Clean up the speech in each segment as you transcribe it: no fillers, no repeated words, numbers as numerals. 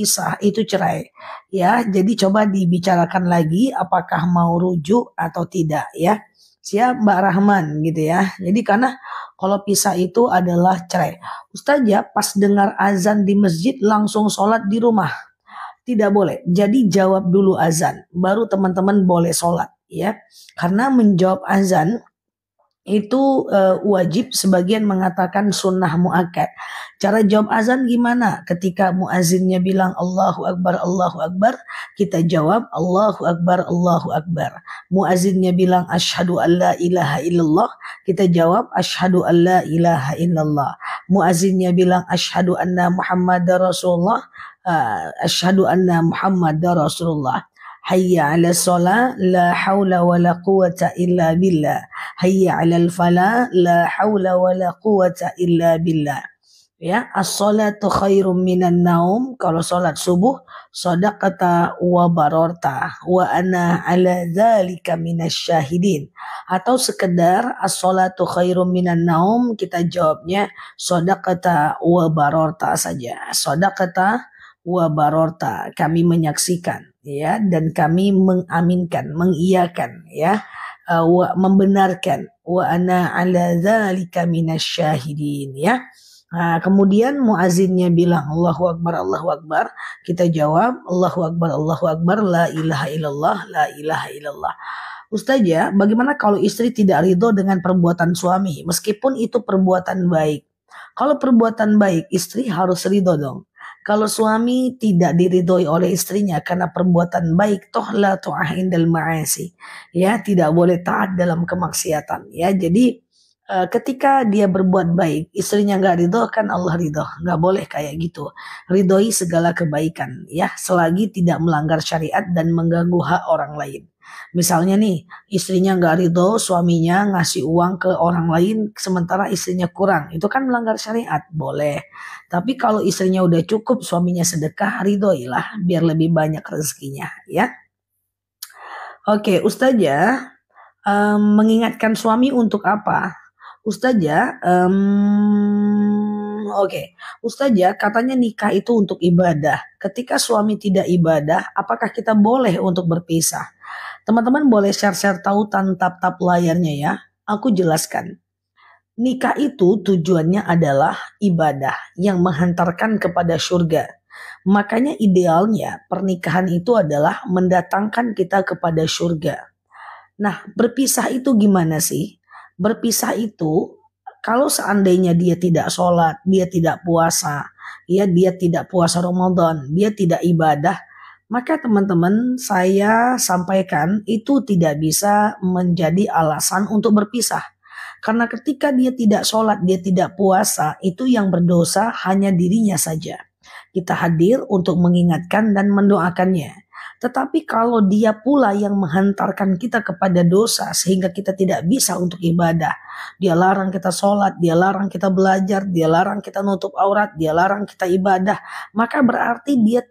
pisah itu cerai. Ya, jadi coba dibicarakan lagi apakah mau rujuk atau tidak ya. Siap Mbak Rahman gitu ya. Jadi karena kalau pisah itu adalah cerai. Ustazah pas dengar azan di masjid langsung sholat di rumah. Tidak boleh. Jadi jawab dulu azan, baru teman-teman boleh sholat ya. Karena menjawab azan itu wajib, sebagian mengatakan sunnah muakkad. Cara jawab azan gimana? Ketika muazzinnya bilang Allahu Akbar, kita jawab Allahu Akbar, Allahu Akbar. Muazzinnya bilang asyhadu an la ilaha illallah, kita jawab asyhadu an la ilaha illallah. Muazzinnya bilang asyhadu anna Muhammadar Rasulullah, asyhadu anna Muhammadar Rasulullah. Hayya 'ala shalah la haula wala quwata illa billah. Hayya 'alal falah la haula wala quwata illa billah. Ya, as-salatu khairum minan naum. Kalau salat subuh, shadaqata wa barorta wa ana 'ala dzalika minasyahidin. Atau sekedar as-salatu khairum minan naum, kita jawabnya shadaqata wa barorta saja. Shadaqata wa barorta, kami menyaksikan ya, dan kami mengaminkan, mengiyakan ya, membenarkan, wa ana ala dzalika minasyahidin ya. Nah, kemudian muazzinnya bilang Allahu Akbar, kita jawab Allahu Akbar, la ilaha illallah, la ilaha illallah. Ustazah, bagaimana kalau istri tidak ridho dengan perbuatan suami meskipun itu perbuatan baik? Kalau perbuatan baik, istri harus ridho dong. Kalau suami tidak diridhoi oleh istrinya karena perbuatan baik, toh la tu'ah indal ma'asi. Ya, tidak boleh taat dalam kemaksiatan. Ya, jadi ketika dia berbuat baik, istrinya nggak ridho, kan Allah ridho. Nggak boleh kayak gitu. Ridhoi segala kebaikan, ya, selagi tidak melanggar syariat dan mengganggu hak orang lain. Misalnya nih, istrinya nggak ridho, suaminya ngasih uang ke orang lain sementara istrinya kurang, itu kan melanggar syariat, boleh. Tapi kalau istrinya udah cukup, suaminya sedekah, ridhoilah biar lebih banyak rezekinya ya. Oke, Ustazah, mengingatkan suami untuk apa? Ustazah, Ustazah, katanya nikah itu untuk ibadah. Ketika suami tidak ibadah, apakah kita boleh untuk berpisah? Teman-teman boleh share-share tautan tap-tap layarnya ya. Aku jelaskan. Nikah itu tujuannya adalah ibadah yang menghantarkan kepada surga. Makanya idealnya pernikahan itu adalah mendatangkan kita kepada surga. Nah, berpisah itu gimana sih? Berpisah itu kalau seandainya dia tidak sholat, dia tidak puasa, ya dia tidak puasa Ramadan, dia tidak ibadah, maka teman-teman saya sampaikan itu tidak bisa menjadi alasan untuk berpisah. Karena ketika dia tidak sholat, dia tidak puasa, itu yang berdosa hanya dirinya saja. Kita hadir untuk mengingatkan dan mendoakannya. Tetapi kalau dia pula yang menghantarkan kita kepada dosa sehingga kita tidak bisa untuk ibadah. Dia larang kita sholat, dia larang kita belajar, dia larang kita nutup aurat, dia larang kita ibadah. Maka berarti dia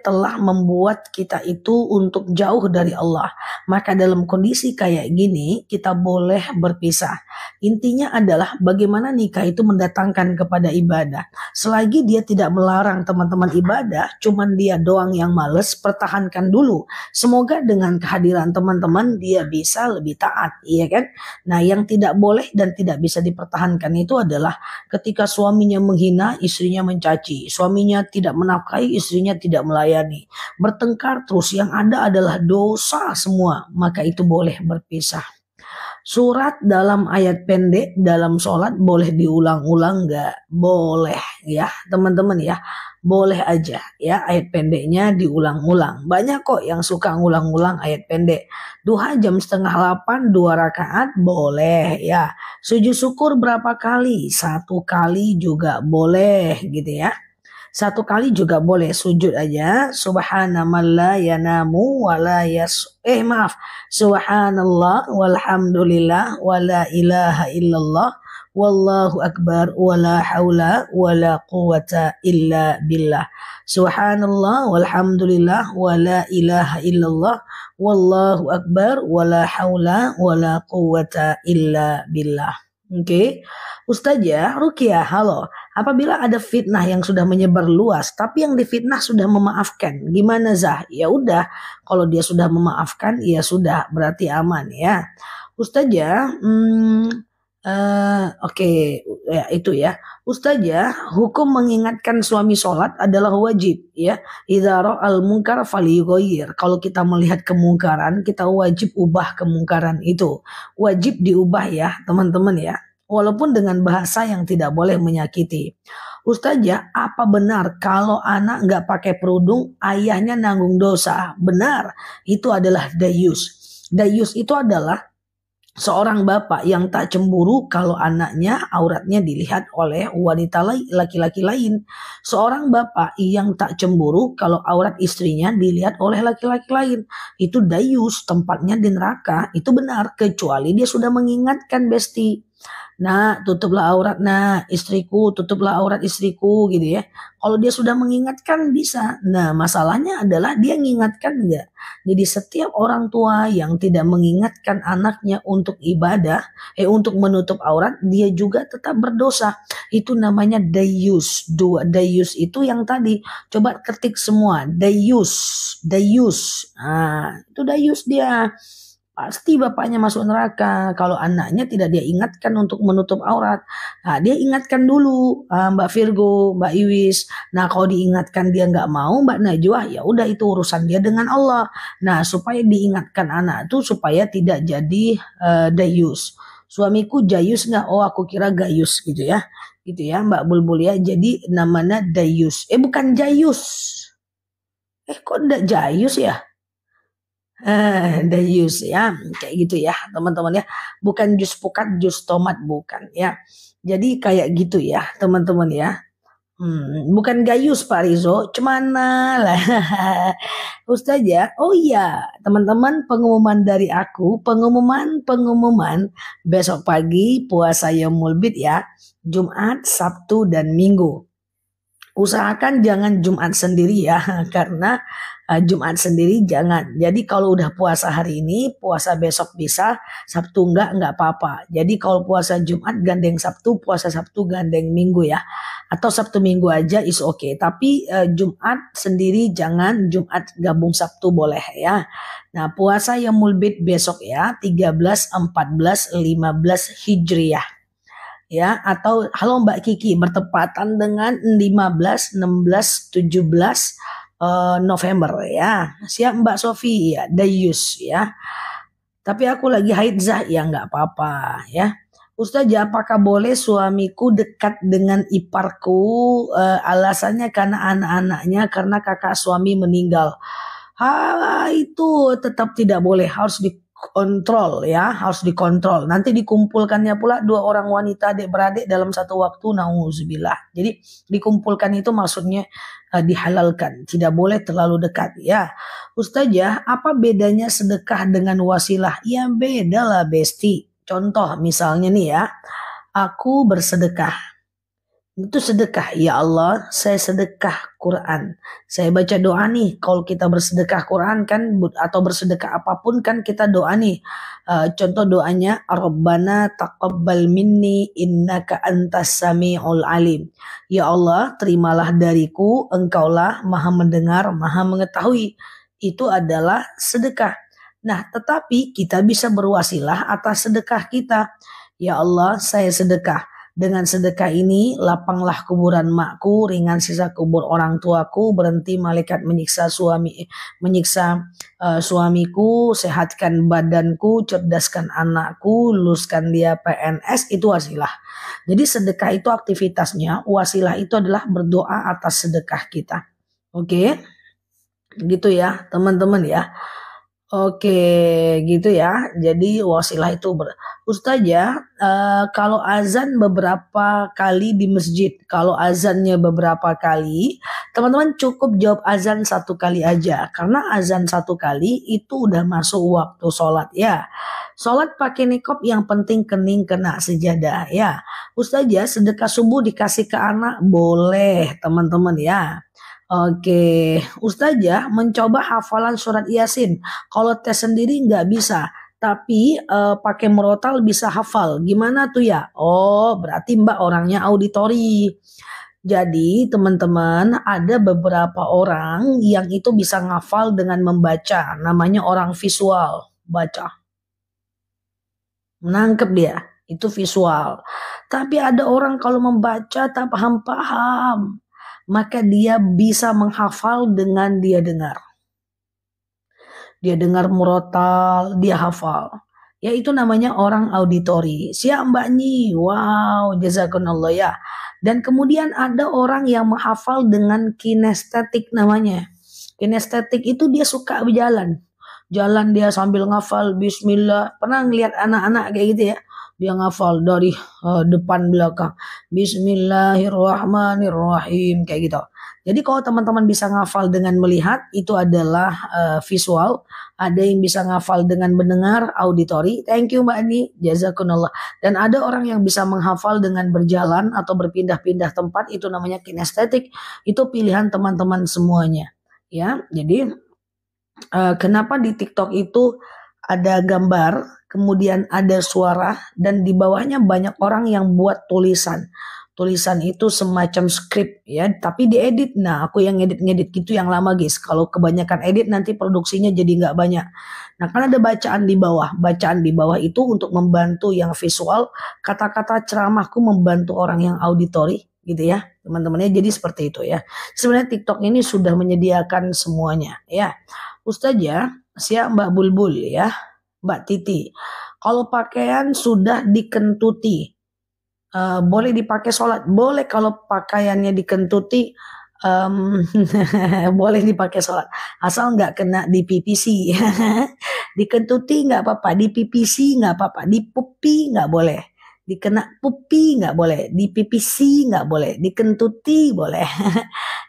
telah membuat kita itu untuk jauh dari Allah. Maka dalam kondisi kayak gini kita boleh berpisah. Intinya adalah bagaimana nikah itu mendatangkan kepada ibadah. Selagi dia tidak melarang teman-teman ibadah, cuman dia doang yang males, pertahankan dulu. Semoga dengan kehadiran teman-teman dia bisa lebih taat, iya kan? Nah, yang tidak boleh dan tidak bisa dipertahankan itu adalah ketika suaminya menghina, istrinya mencaci, suaminya tidak menafkahi, istrinya tidak melayani, bertengkar terus, yang ada adalah dosa semua, maka itu boleh berpisah. Surat dalam ayat pendek dalam sholat boleh diulang-ulang nggak? Boleh ya teman-teman ya, boleh aja ya, ayat pendeknya diulang-ulang. Banyak kok yang suka ngulang-ulang ayat pendek. Duha jam 7:30 2 rakaat boleh ya. Sujud syukur berapa kali? 1 kali juga boleh gitu ya. 1 kali juga boleh, sujud aja. Subhanallah yanamu wala subhanallah walhamdulillah wala ilaha illallah wallahu akbar wala haula wala quwata illa billah. Subhanallah walhamdulillah wala ilaha illallah wallahu akbar wala haula wala quwata illa billah. Oke. Ustazah Rukiah, halo. Apabila ada fitnah yang sudah menyebar luas, tapi yang difitnah sudah memaafkan, gimana Zah? Ya udah, kalau dia sudah memaafkan, ya sudah, berarti aman ya. Ustazah, oke, ya itu ya. Ustazah, hukum mengingatkan suami sholat adalah wajib ya. Idza ra'al munkar falyughayyir. Kalau kita melihat kemungkaran, kita wajib ubah kemungkaran itu. Wajib diubah ya, teman-teman ya. Walaupun dengan bahasa yang tidak boleh menyakiti. Ustazah, apa benar kalau anak nggak pakai kerudung, ayahnya nanggung dosa? Benar, itu adalah dayus. Dayus itu adalah seorang bapak yang tak cemburu kalau anaknya auratnya dilihat oleh wanita laki-laki lain. Seorang bapak yang tak cemburu kalau aurat istrinya dilihat oleh laki-laki lain. Itu dayus, tempatnya di neraka. Itu benar, kecuali dia sudah mengingatkan besti. Nah, tutuplah aurat, nah istriku, tutuplah aurat istriku gitu ya. Kalau dia sudah mengingatkan bisa. Nah, masalahnya adalah dia mengingatkan enggak. Jadi setiap orang tua yang tidak mengingatkan anaknya untuk ibadah, untuk menutup aurat, dia juga tetap berdosa. Itu namanya dayus. Dua dayus itu yang tadi. Coba ketik semua, dayus, dayus. Nah, itu dayus dia. Pasti bapaknya masuk neraka kalau anaknya tidak dia ingatkan untuk menutup aurat. Nah, dia ingatkan dulu Mbak Virgo, Mbak Iwis. Nah, kalau diingatkan dia nggak mau, Mbak Najwa, ya udah itu urusan dia dengan Allah. Nah, supaya diingatkan anak itu supaya tidak jadi dayus. Suamiku jayus nggak? Oh, aku kira gayus gitu ya. Gitu ya, Mbak Bulbul ya. Jadi namanya dayus. Bukan jayus. Kok enggak jayus ya? Dayus ya, kayak gitu ya teman-teman ya. Bukan jus pukat, jus tomat bukan ya. Jadi kayak gitu ya teman-teman ya. Bukan gayus Pak Rizo, cemana lah. Ustazah, oh iya teman-teman, pengumuman dari aku, pengumuman besok pagi puasa Yaumul Bid ya, Jumat, Sabtu dan Minggu. Usahakan jangan Jumat sendiri ya, karena Jumat sendiri jangan. Jadi kalau udah puasa hari ini, puasa besok bisa, Sabtu enggak apa-apa. Jadi kalau puasa Jumat gandeng Sabtu, puasa Sabtu gandeng Minggu ya. Atau Sabtu Minggu aja is okay. Tapi Jumat sendiri jangan, Jumat gabung Sabtu boleh ya. Nah, puasa Yaumul Bid besok ya, 13, 14, 15 Hijriah. Ya, atau halo Mbak Kiki bertepatan dengan 15, 16, 17 November ya. Siap Mbak Sofi ya, Dayus ya. Tapi aku lagi haid Zah ya nggak apa-apa ya. Ustazah, apakah boleh suamiku dekat dengan iparku? Alasannya karena anak-anaknya, karena kakak suami meninggal. Itu tetap tidak boleh, harus dikontrol ya, harus dikontrol. Nanti dikumpulkannya pula dua orang wanita adik beradik dalam satu waktu, nauzubillah. Jadi dikumpulkan itu maksudnya dihalalkan, tidak boleh terlalu dekat ya. Ustazah, apa bedanya sedekah dengan wasilah? Ya beda lah besti. Contoh misalnya nih ya, aku bersedekah. Itu sedekah, ya Allah saya sedekah Quran. Saya baca doa nih, kalau kita bersedekah Quran kan, atau bersedekah apapun kan kita doa nih. Contoh doanya, Rabbana taqabbal minni innaka antas sami'ul alim. Ya Allah terimalah dariku, engkaulah maha mendengar, maha mengetahui. Itu adalah sedekah. Nah tetapi kita bisa berwasilah atas sedekah kita. Ya Allah saya sedekah. Dengan sedekah ini lapanglah kuburan makku, ringan sisa kubur orang tuaku, berhenti malaikat menyiksa suamiku, sehatkan badanku, cerdaskan anakku, luluskan dia PNS, itu wasilah. Jadi sedekah itu aktivitasnya, wasilah itu adalah berdoa atas sedekah kita. Oke, gitu ya teman-teman ya. Oke, gitu ya. Jadi wasilah itu Ustazah, kalau azan beberapa kali di masjid, kalau azannya beberapa kali, teman-teman cukup jawab azan satu kali aja. Karena azan satu kali itu udah masuk waktu sholat ya. Sholat pakai nikop, yang penting kening kena sejadah ya. Ustazah, sedekah subuh dikasih ke anak boleh teman-teman ya. Oke, Ustazah mencoba hafalan surat Yasin. Kalau tes sendiri nggak bisa, tapi pakai murotal bisa hafal. Gimana tuh ya? Oh, berarti Mbak orangnya auditori. Jadi teman-teman ada beberapa orang yang itu bisa ngafal dengan membaca. Namanya orang visual. Baca. Menangkap dia. Itu visual. Tapi ada orang kalau membaca tak paham-paham. Maka dia bisa menghafal dengan dia dengar. Dia dengar murotal, dia hafal. Ya itu namanya orang auditori. Siap Mbak Nyi. Wow, jazakallah ya. Dan kemudian ada orang yang menghafal dengan kinestetik namanya. Kinestetik itu dia suka berjalan. Jalan dia sambil ngafal bismillah. Pernah ngeliat anak-anak kayak gitu ya? Dia ngafal dari depan belakang. Bismillahirrahmanirrahim kayak gitu. Jadi kalau teman-teman bisa ngafal dengan melihat itu adalah visual. Ada yang bisa ngafal dengan mendengar auditori. Thank you Mbak Ani, jazakumullah. Dan ada orang yang bisa menghafal dengan berjalan atau berpindah-pindah tempat, itu namanya kinestetik. Itu pilihan teman-teman semuanya. Ya, jadi kenapa di TikTok itu ada gambar, kemudian ada suara, dan di bawahnya banyak orang yang buat tulisan. Tulisan itu semacam skrip ya, tapi diedit. Nah, aku yang ngedit-ngedit gitu yang lama guys. Kalau kebanyakan edit nanti produksinya jadi nggak banyak. Nah, kan ada bacaan di bawah. Bacaan di bawah itu untuk membantu yang visual. Kata-kata ceramahku membantu orang yang auditori gitu ya, teman-temannya. Jadi seperti itu ya. Sebenarnya TikTok ini sudah menyediakan semuanya ya. Ustazah, siap Mbak Bulbul ya, Mbak Titi. Kalau pakaian sudah dikentuti, boleh dipakai sholat? Boleh kalau pakaiannya dikentuti, boleh dipakai sholat. Asal nggak kena di PPC. Dikentuti nggak apa-apa, di PPC nggak apa-apa, di pupi nggak boleh. Dikena pupi nggak boleh, di PPC nggak boleh, dikentuti boleh.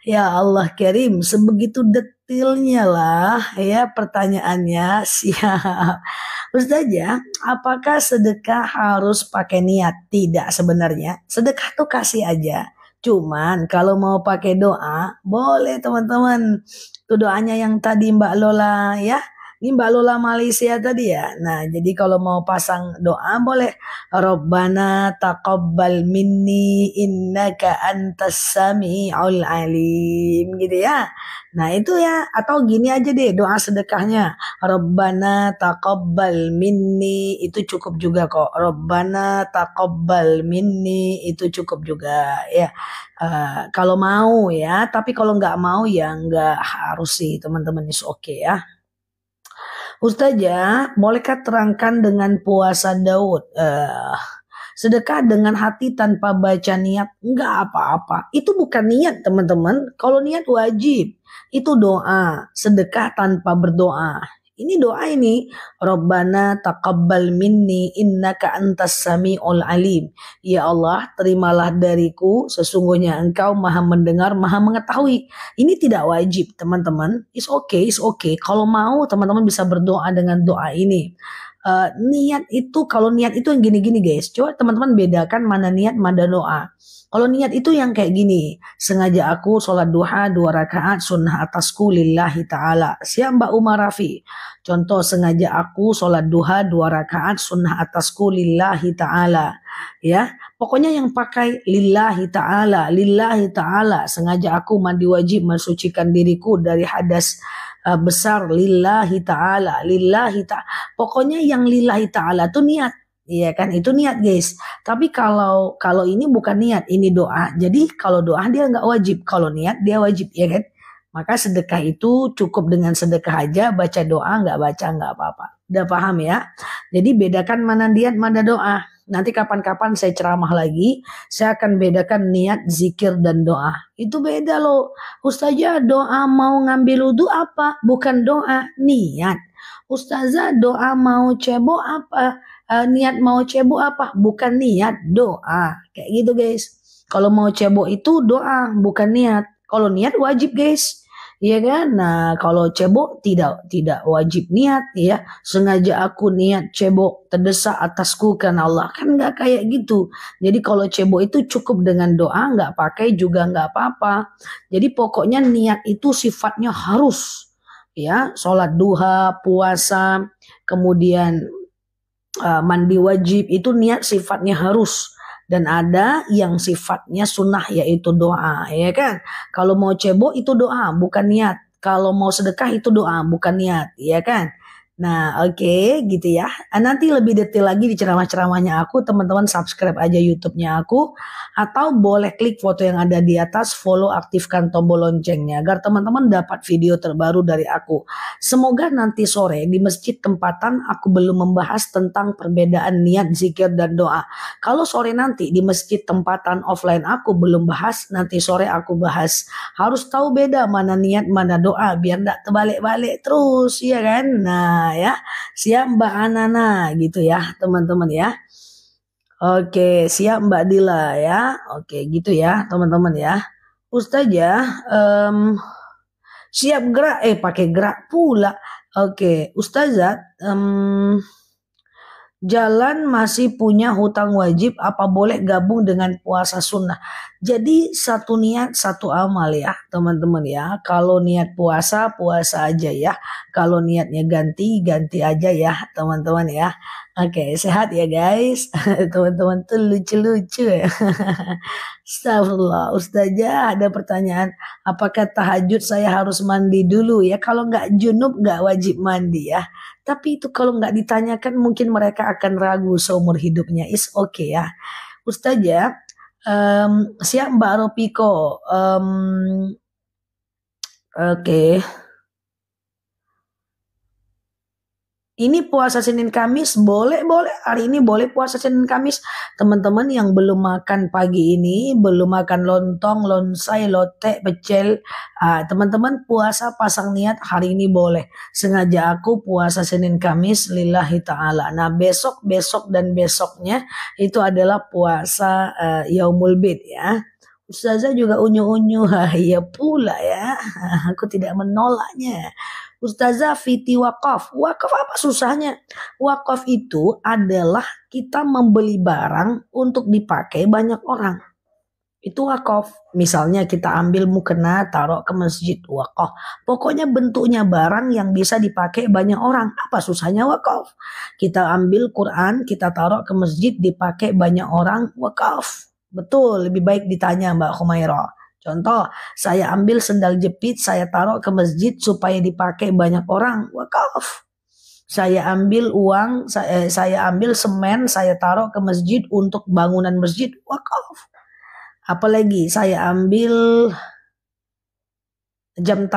Ya Allah Karim, sebegitu detailnya lah ya pertanyaannya. Siap. Ustazah, apakah sedekah harus pakai niat? Tidak sebenarnya. Sedekah tuh kasih aja. Cuman kalau mau pakai doa, boleh teman-teman. Itu doanya yang tadi Mbak Lola ya. Ini Mbak Lola Malaysia tadi ya. Nah, jadi kalau mau pasang doa boleh. Rabbana taqabbal minni innaka antas sami'ul alim gitu ya. Nah, itu ya. Atau gini aja deh doa sedekahnya. Rabbana taqabbal minni itu cukup juga kok. Rabbana taqabbal minni itu cukup juga ya. Kalau mau ya, tapi kalau nggak mau ya nggak harus sih teman-teman, is oke ya. Ustazah, bolehkah terangkan dengan puasa Daud? Sedekah dengan hati tanpa baca niat, enggak apa-apa. Itu bukan niat teman-teman. Kalau niat wajib. Itu doa. Sedekah tanpa berdoa. Ini doa ini. Rabbana taqabbal minni innaka antas sami'ul alim. Ya Allah, terimalah dariku. Sesungguhnya engkau maha mendengar, maha mengetahui. Ini tidak wajib teman-teman. It's okay, it's okay. Kalau mau teman-teman bisa berdoa dengan doa ini. Niat itu, kalau niat itu yang gini-gini guys. Coba teman-teman bedakan mana niat, mana doa. Kalau niat itu yang kayak gini. Sengaja aku sholat duha 2 rakaat sunnah atasku lillahi ta'ala. Siap Mbak Umar Rafi. Contoh, sengaja aku sholat duha 2 rakaat sunnah atasku lillahi ta'ala. Ya, pokoknya yang pakai lillahi ta'ala. Lillahi ta'ala. Sengaja aku mandi wajib mensucikan diriku dari hadas besar lillahi ta'ala. Lillahi ta'ala. Pokoknya yang lillahi ta'ala itu niat. Iya kan, itu niat guys. Tapi kalau ini bukan niat, ini doa. Jadi kalau doa dia nggak wajib, kalau niat dia wajib, ya kan? Maka sedekah itu cukup dengan sedekah aja, baca doa nggak baca nggak apa-apa. Udah paham ya? Jadi bedakan mana niat, mana doa. Nanti kapan-kapan saya ceramah lagi, saya akan bedakan niat, zikir, dan doa. Itu beda loh. Ustazah, doa mau ngambil wudhu apa? Bukan doa, niat. Ustazah, doa mau cebok apa? Niat mau cebok apa? Bukan niat, doa. Kayak gitu guys. Kalau mau cebok itu doa, bukan niat. Kalau niat wajib guys. Iya kan? Nah, kalau cebok tidak wajib niat ya. Sengaja aku niat cebok terdesak atasku karena Allah, kan nggak kayak gitu. Jadi kalau cebok itu cukup dengan doa, nggak pakai juga nggak apa-apa. Jadi pokoknya niat itu sifatnya harus ya, sholat duha, puasa, kemudian mandi wajib itu niat sifatnya harus, dan ada yang sifatnya sunnah yaitu doa, ya kan. Kalau mau cebok itu doa bukan niat, kalau mau sedekah itu doa bukan niat, ya kan. Nah, oke, gitu ya. Nanti lebih detail lagi di ceramah-ceramahnya aku, teman-teman subscribe aja YouTube-nya aku, atau boleh klik foto yang ada di atas, follow, aktifkan tombol loncengnya agar teman-teman dapat video terbaru dari aku. Semoga nanti sore di masjid tempatan aku belum membahas tentang perbedaan niat, zikir, dan doa. Kalau sore nanti di masjid tempatan offline aku belum bahas, nanti sore aku bahas. Harus tahu beda mana niat, mana doa, biar tidak terbalik-balik terus, ya kan? Nah, ya, siap Mbak Anana gitu ya, teman-teman ya. Oke, siap Mbak Dila ya. Oke, gitu ya, teman-teman ya. Ustazah, siap gerak, pakai gerak pula. Oke, Ustazah, jalan masih punya hutang wajib, apa boleh gabung dengan puasa sunnah? Jadi satu niat satu amal ya teman-teman ya. Kalau niat puasa, puasa aja ya. Kalau niatnya ganti, ganti aja ya teman-teman ya. Oke, sehat ya guys. Teman-teman tuh lucu-lucu ya. Astagfirullah, Ustazah ada pertanyaan. Apakah tahajud saya harus mandi dulu ya? Kalau nggak junub nggak wajib mandi ya. Tapi itu kalau nggak ditanyakan mungkin mereka akan ragu seumur hidupnya. Is okay ya. Ustazah, siap Mbak Ropiko. Oke. Ini puasa Senin Kamis, boleh. Hari ini boleh puasa Senin Kamis. Teman-teman yang belum makan pagi ini, belum makan lontong, lonsai, lotek, pecel. Teman-teman puasa pasang niat hari ini boleh. Sengaja aku puasa Senin Kamis lillahi ta'ala. Nah besok dan besoknya itu adalah puasa Yaumul Bid ya. Ustazah juga unyu-unyu, ya pula ya. Aku tidak menolaknya. Ustazah Fiti wakaf. Wakaf apa susahnya? Wakaf itu adalah kita membeli barang untuk dipakai banyak orang. Itu wakaf. Misalnya kita ambil mukena taruh ke masjid, wakaf. Pokoknya bentuknya barang yang bisa dipakai banyak orang. Apa susahnya wakaf? Kita ambil Quran, kita taruh ke masjid dipakai banyak orang, wakaf. Betul, lebih baik ditanya Mbak Khumairah. Contoh, saya ambil sendal jepit, saya taruh ke masjid supaya dipakai banyak orang, wakaf. Saya ambil uang, saya ambil semen, saya taruh ke masjid untuk bangunan masjid, wakaf. Apalagi saya ambil jam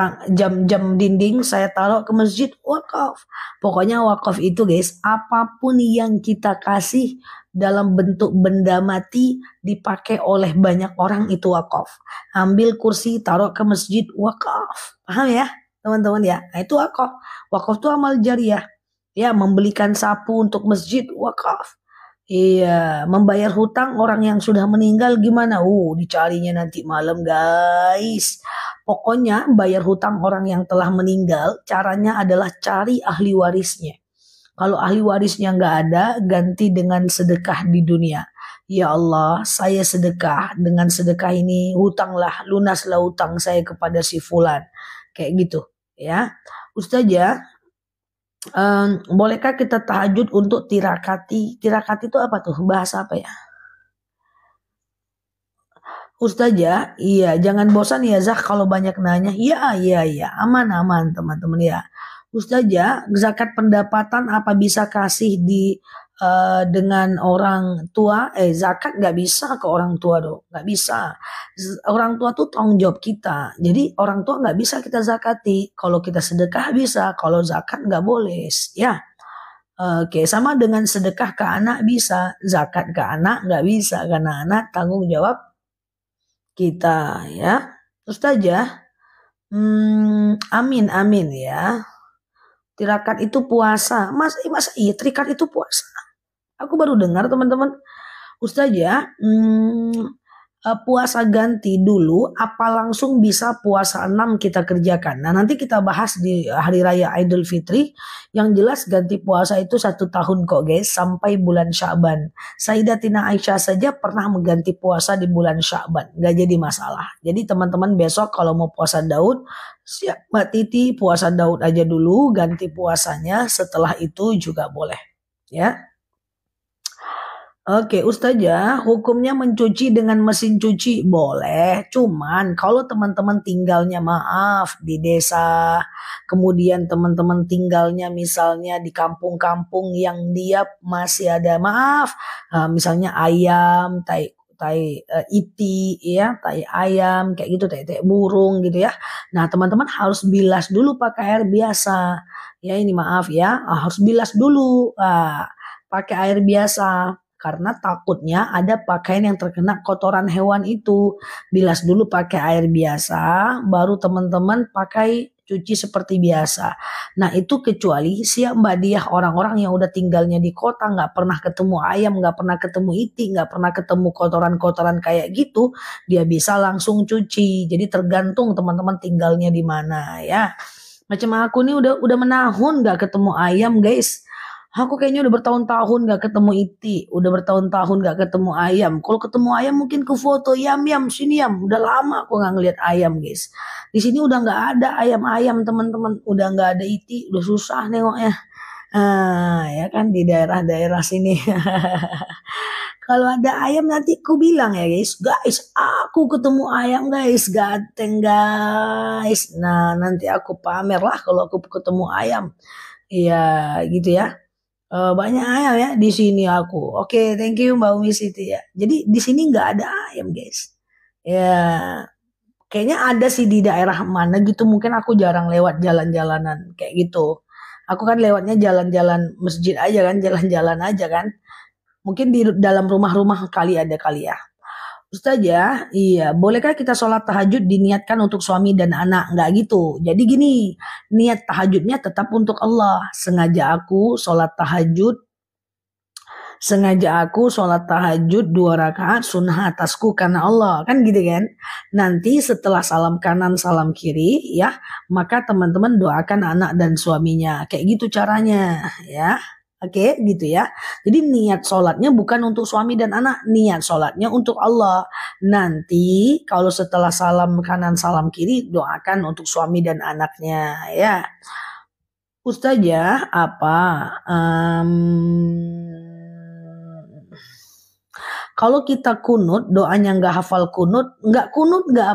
dinding, saya taruh ke masjid, wakaf. Pokoknya wakaf itu guys, apapun yang kita kasih dalam bentuk benda mati dipakai oleh banyak orang itu wakaf. Ambil kursi taruh ke masjid, wakaf. Paham ya teman-teman ya? Nah, itu wakaf. Wakaf itu amal jariah. Ya, membelikan sapu untuk masjid, wakaf. Iya, membayar hutang orang yang sudah meninggal gimana? Dicarinya nanti malam guys. Pokoknya bayar hutang orang yang telah meninggal, caranya adalah cari ahli warisnya. Kalau ahli warisnya nggak ada, ganti dengan sedekah di dunia. Ya Allah, saya sedekah. Dengan sedekah ini hutanglah, lunaslah hutang saya kepada si fulan. Kayak gitu ya. Ustazah, bolehkah kita tahajud untuk tirakati? Tirakati itu apa tuh? Bahasa apa ya? Ustazah, iya jangan bosan ya Zah kalau banyak nanya. Iya, aman teman-teman ya. Ustazah, zakat pendapatan apa bisa kasih dengan orang tua? Zakat nggak bisa ke orang tua dong, nggak bisa. Orang tua tuh tanggung jawab kita. Jadi orang tua nggak bisa kita zakati. Kalau kita sedekah bisa, kalau zakat nggak boleh. Ya, oke, sama dengan sedekah ke anak bisa, zakat ke anak nggak bisa karena anak tanggung jawab kita ya. Ustazah, amin ya. Tirakat itu puasa. Masa iya tirakat itu puasa? Aku baru dengar teman-teman. Ustazah, puasa ganti dulu apa langsung bisa puasa 6 kita kerjakan. Nah nanti kita bahas di hari raya Idul Fitri. Yang jelas ganti puasa itu 1 tahun kok guys, sampai bulan Sya'ban. Sayyidatina Aisyah saja pernah mengganti puasa di bulan Sya'ban, gak jadi masalah. Jadi teman-teman besok kalau mau puasa Daud, siap Mbak Titi puasa Daud aja dulu, ganti puasanya setelah itu juga boleh ya. Oke, Ustazah, hukumnya mencuci dengan mesin cuci boleh. Cuman kalau teman-teman tinggalnya maaf di desa, kemudian teman-teman tinggalnya misalnya di kampung-kampung yang dia masih ada maaf, misalnya ayam, tai tai iti ya, tai ayam kayak gitu, tai burung gitu ya. Nah, teman-teman harus bilas dulu pakai air biasa. Ya ini maaf ya, harus bilas dulu. Pakai air biasa karena takutnya ada pakaian yang terkena kotoran hewan itu. Bilas dulu pakai air biasa, baru teman-teman pakai cuci seperti biasa. Nah itu kecuali siap Mbak Diah orang-orang yang udah tinggalnya di kota nggak pernah ketemu ayam, nggak pernah ketemu itik, nggak pernah ketemu kotoran-kotoran kayak gitu, dia bisa langsung cuci. Jadi tergantung teman-teman tinggalnya di mana ya. Macam aku nih udah menahun nggak ketemu ayam guys. Aku kayaknya udah bertahun-tahun gak ketemu iti, udah bertahun-tahun gak ketemu ayam. Kalau ketemu ayam mungkin ke foto yam yam sini yam. Udah lama aku nggak ngeliat ayam guys. Di sini udah nggak ada ayam-ayam teman-teman, udah nggak ada iti, udah susah nengoknya. Ya kan di daerah-daerah sini. Kalau ada ayam nanti aku bilang ya guys, guys aku ketemu ayam guys, ganteng guys. Nah nanti aku pamer lah kalau aku ketemu ayam. Iya gitu ya. Banyak ayam ya di sini aku. Oke, thank you Mbak Umi Siti ya. Jadi di sini nggak ada ayam guys. Ya, kayaknya ada sih di daerah mana gitu. Mungkin aku jarang lewat jalan-jalanan kayak gitu. Aku kan lewatnya jalan-jalan masjid aja kan, jalan-jalan aja kan. Mungkin di dalam rumah-rumah kali ada kali ya. Ustazah, iya, bolehkah kita sholat tahajud diniatkan untuk suami dan anak? Nggak gitu. Jadi gini, niat tahajudnya tetap untuk Allah. Sengaja aku sholat tahajud 2 rakaat sunnah atasku karena Allah. Kan gitu kan. Nanti setelah salam kanan, salam kiri ya, maka teman-teman doakan anak dan suaminya. Kayak gitu caranya ya. Oke, gitu ya. Jadi niat sholatnya bukan untuk suami dan anak, niat sholatnya untuk Allah. Nanti kalau setelah salam kanan, salam kiri, doakan untuk suami dan anaknya ya. Ustazah, apa? Kalau kita kunut, doanya nggak hafal kunut nggak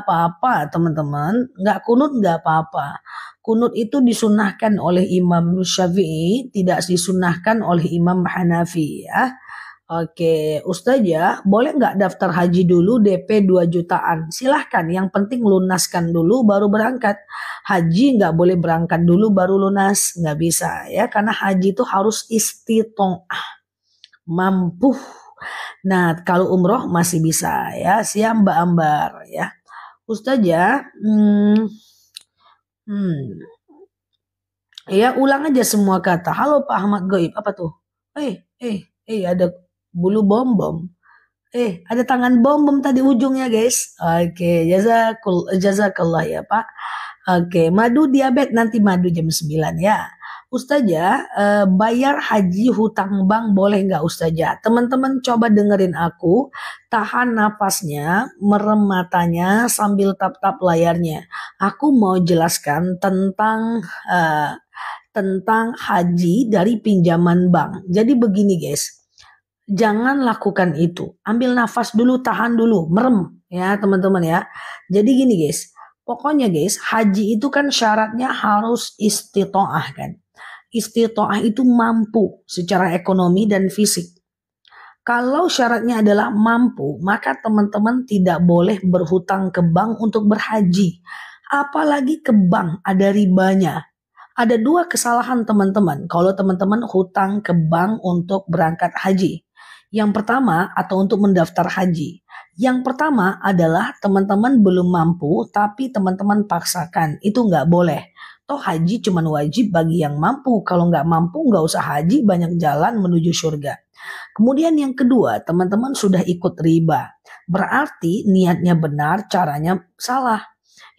apa-apa teman-teman, nggak kunut nggak apa-apa. Kunut itu disunahkan oleh Imam Syafi'i, tidak disunahkan oleh Imam Hanafi ya. Oke, Ustazah, boleh nggak daftar haji dulu DP 2 jutaan? Silahkan, yang penting lunaskan dulu baru berangkat. Haji nggak boleh berangkat dulu baru lunas, nggak bisa ya, karena haji itu harus istitoah, mampu. Nah, kalau umroh masih bisa ya, siap Mbak Ambar ya. Ustazah, ya ulang aja semua kata. Halo Pak Ahmad Goib, apa tuh? Ada bulu bom bom. Ada tangan bom bom tadi ujungnya guys. Oke, jazakallah ya Pak. Oke, madu diabetes nanti madu jam 9 ya. Ustazah, bayar haji hutang bank boleh nggak Ustazah? Teman-teman coba dengerin aku, tahan napasnya, merem matanya sambil tap-tap layarnya. Aku mau jelaskan tentang haji dari pinjaman bank. Jadi begini guys, jangan lakukan itu. Ambil nafas dulu, tahan dulu, merem ya teman-teman ya. Jadi gini guys, pokoknya guys, haji itu kan syaratnya harus istitoah kan. Istitoah itu mampu secara ekonomi dan fisik. Kalau syaratnya adalah mampu, maka teman-teman tidak boleh berhutang ke bank untuk berhaji. Apalagi ke bank ada ribanya. Ada 2 kesalahan teman-teman kalau teman-teman hutang ke bank untuk berangkat haji. Yang pertama atau untuk mendaftar haji. Yang pertama adalah teman-teman belum mampu tapi teman-teman paksakan. Itu nggak boleh. Toh haji cuma wajib bagi yang mampu. Kalau nggak mampu nggak usah haji, banyak jalan menuju surga. Kemudian yang kedua, teman-teman sudah ikut riba. Berarti niatnya benar, caranya salah.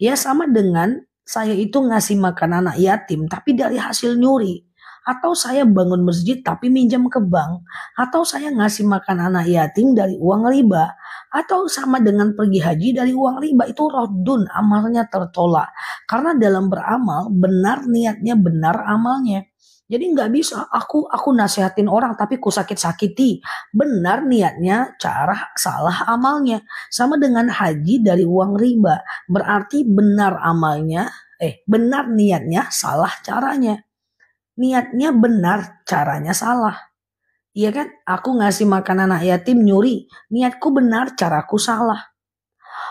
Ya sama dengan saya itu ngasih makan anak yatim tapi dari hasil nyuri. Atau saya bangun masjid tapi minjam ke bank. Atau saya ngasih makan anak yatim dari uang riba. Atau sama dengan pergi haji dari uang riba. Itu rodun, amalnya tertolak. Karena dalam beramal benar niatnya, benar amalnya. Jadi nggak bisa aku nasehatin orang tapi ku sakit-sakiti. Benar niatnya, cara salah amalnya. Sama dengan haji dari uang riba. Berarti benar amalnya, benar niatnya, salah caranya. Niatnya benar, caranya salah. Iya kan? Aku ngasih makan anak yatim nyuri. Niatku benar, caraku salah.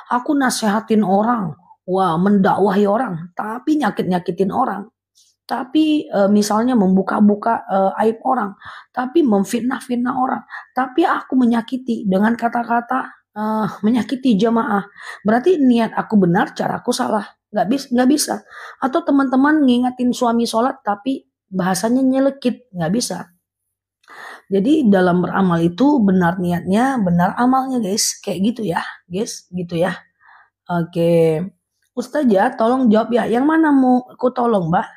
Aku nasehatin orang. Wah, mendakwahi orang. Tapi nyakit-nyakitin orang. Tapi misalnya membuka-buka aib orang. Tapi memfitnah-fitnah orang. Tapi aku menyakiti dengan kata-kata menyakiti jamaah. Berarti niat aku benar, caraku salah. Nggak bisa. Atau teman-teman ngingatin suami sholat tapi bahasanya nyelekit. Nggak bisa. Jadi dalam beramal itu benar niatnya, benar amalnya guys. Kayak gitu ya guys, gitu ya. Oke. Ustazah tolong jawab ya. Yang mana mau aku tolong mbak?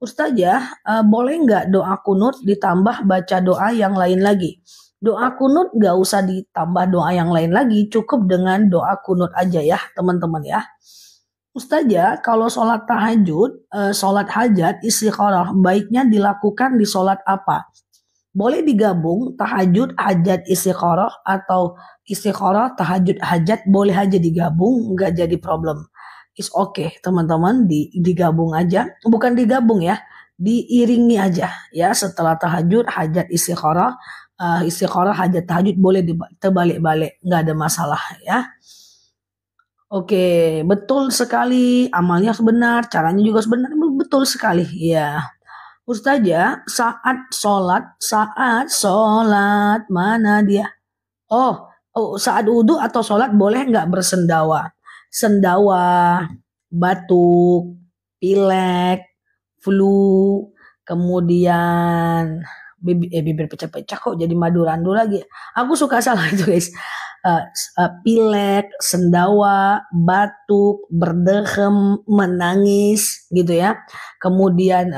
Ustazah boleh nggak doa kunut ditambah baca doa yang lain lagi? Doa kunut nggak usah ditambah doa yang lain lagi. Cukup dengan doa kunut aja ya teman-teman ya. Ustazah, kalau sholat tahajud, sholat hajat, istikharah, baiknya dilakukan di sholat apa? Boleh digabung tahajud, hajat, istikharah atau istikharah, tahajud, hajat boleh aja digabung, nggak jadi problem. Is okay teman-teman digabung aja, bukan digabung ya, diiringi aja ya setelah tahajud, hajat, istikharah, istikharah, hajat, tahajud boleh terbalik-balik, nggak ada masalah ya. Oke, betul sekali, amalnya benar, caranya juga benar, betul sekali ya. Ustazah, saat sholat, mana dia? Saat wudhu atau sholat boleh nggak bersendawa? Sendawa, batuk, pilek, flu, kemudian bibir pecah-pecah kok jadi madurandu lagi. Aku suka salah itu guys. Pilek, sendawa, batuk, berdehem, menangis gitu ya. Kemudian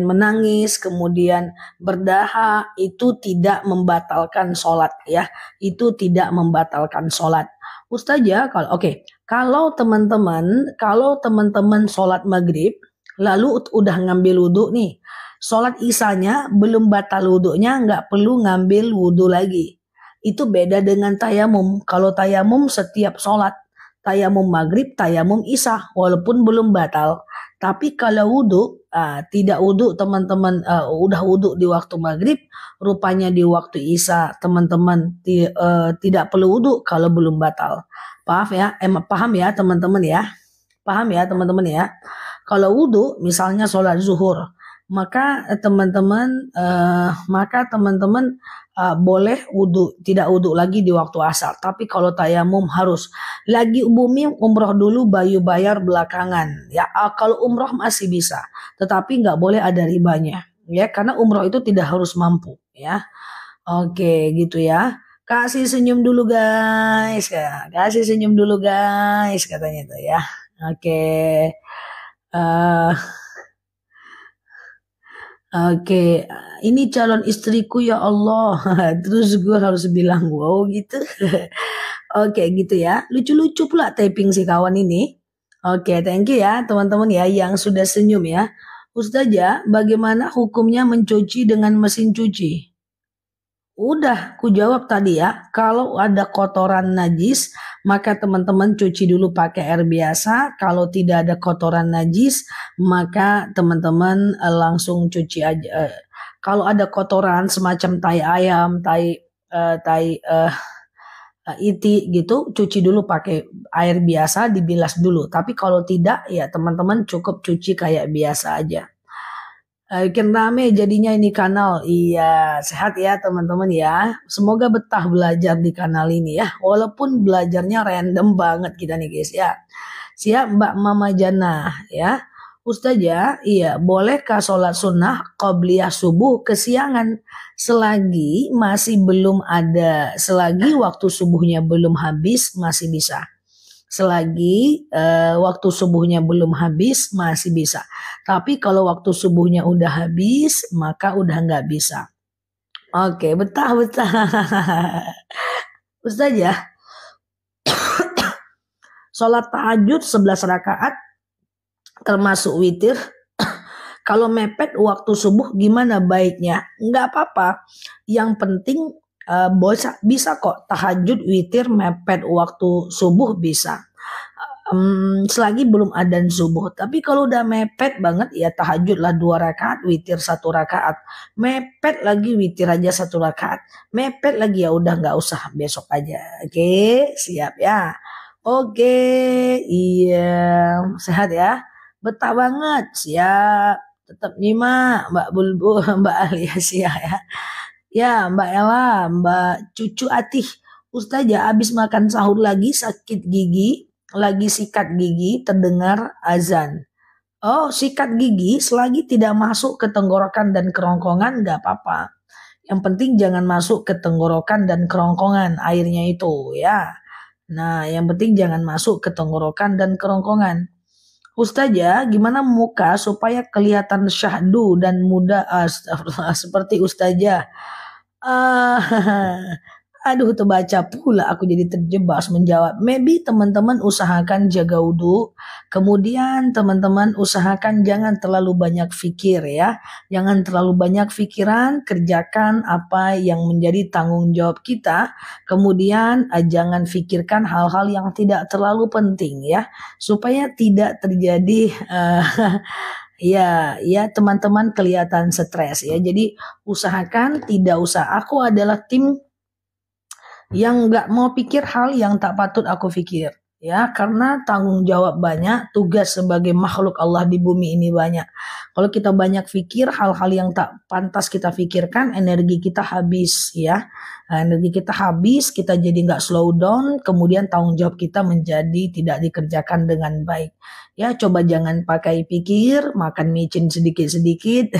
menangis, kemudian berdahak, itu tidak membatalkan sholat ya. Itu tidak membatalkan sholat. Ustazah, kalau teman-teman sholat maghrib, lalu udah ngambil wudhu nih, sholat isanya belum batal wudhunya, nggak perlu ngambil wudhu lagi. Itu beda dengan tayamum. Kalau tayamum setiap sholat, tayamum maghrib, tayamum isya, walaupun belum batal. Tapi kalau wudhu, tidak wudhu teman-teman, udah wudhu di waktu maghrib, rupanya di waktu isya teman-teman tidak perlu wudhu kalau belum batal. Paham ya teman-teman ya? Paham ya teman-teman ya? Kalau wudhu, misalnya sholat zuhur, maka teman-teman boleh wudhu, tidak wudhu lagi di waktu asar. Tapi kalau tayamum harus. Lagi bumi umroh dulu, bayu bayar belakangan. Ya, kalau umroh masih bisa, tetapi nggak boleh ada ribanya. Ya, karena umroh itu tidak harus mampu. Ya, oke gitu ya. Kasih senyum dulu guys, kasih senyum dulu guys katanya itu ya. Oke. Oke, ini calon istriku ya Allah. Terus gue harus bilang wow gitu. Oke gitu ya. Lucu-lucu pula typing si kawan ini. Oke, thank you ya teman-teman ya yang sudah senyum ya. Ustazah, bagaimana hukumnya mencuci dengan mesin cuci? Udah, ku jawab tadi ya. Kalau ada kotoran najis, maka teman-teman cuci dulu pakai air biasa. Kalau tidak ada kotoran najis, maka teman-teman langsung cuci aja. Kalau ada kotoran semacam tai ayam, tai iti gitu, cuci dulu pakai air biasa, dibilas dulu. Tapi kalau tidak, ya teman-teman cukup cuci kayak biasa aja. Makin rame jadinya ini kanal. Iya, sehat ya teman-teman ya. Semoga betah belajar di kanal ini ya. Walaupun belajarnya random banget kita nih guys ya. Siap Mbak Mama Jannah ya. Ustazah, iya bolehkah sholat sunnah qobliyah subuh kesiangan selagi waktu subuhnya belum habis masih bisa. Selagi waktu subuhnya belum habis masih bisa. Tapi kalau waktu subuhnya udah habis maka udah nggak bisa. Oke, betah. Ustazah, sholat tahajud 11 rakaat termasuk witir Kalau mepet waktu subuh gimana baiknya? Nggak apa-apa. Yang penting bisa kok tahajud witir mepet waktu subuh bisa. Selagi belum adzan subuh. Tapi kalau udah mepet banget ya tahajud lah 2 rakaat, witir 1 rakaat. Mepet lagi witir aja 1 rakaat. Mepet lagi ya udah nggak usah besok aja. Oke, siap ya. Oke, iya sehat ya. Betah banget, siap. Tetap nyimak Mbak Bulbul, Mbak Aliasia ya. Ya, Mbak Ella, Mbak Cucu Atih. Ustazah habis makan sahur lagi sakit gigi, lagi sikat gigi, terdengar azan. Oh, sikat gigi selagi tidak masuk ke tenggorokan dan kerongkongan nggak apa-apa. Yang penting jangan masuk ke tenggorokan dan kerongkongan airnya itu ya. Nah, yang penting jangan masuk ke tenggorokan dan kerongkongan. Ustazah, gimana muka supaya kelihatan syahdu dan muda? Astagfirullah, seperti Ustazah. Ah, aduh terbaca pula aku jadi terjebak menjawab. Maybe teman-teman usahakan jaga wudhu. Kemudian teman-teman usahakan jangan terlalu banyak pikir ya. Jangan terlalu banyak pikiran, kerjakan apa yang menjadi tanggung jawab kita. Kemudian jangan pikirkan hal-hal yang tidak terlalu penting ya. Supaya tidak terjadi ya, ya teman-teman kelihatan stres ya. Jadi usahakan tidak usah. Aku adalah tim yang nggak mau pikir hal yang tak patut aku pikir. Ya, karena tanggung jawab banyak, tugas sebagai makhluk Allah di bumi ini banyak. Kalau kita banyak pikir hal-hal yang tak pantas kita pikirkan, energi kita habis ya. Nah, energi kita habis, kita jadi nggak slow down, kemudian tanggung jawab kita menjadi tidak dikerjakan dengan baik. Ya, coba jangan pakai pikir, makan micin sedikit-sedikit.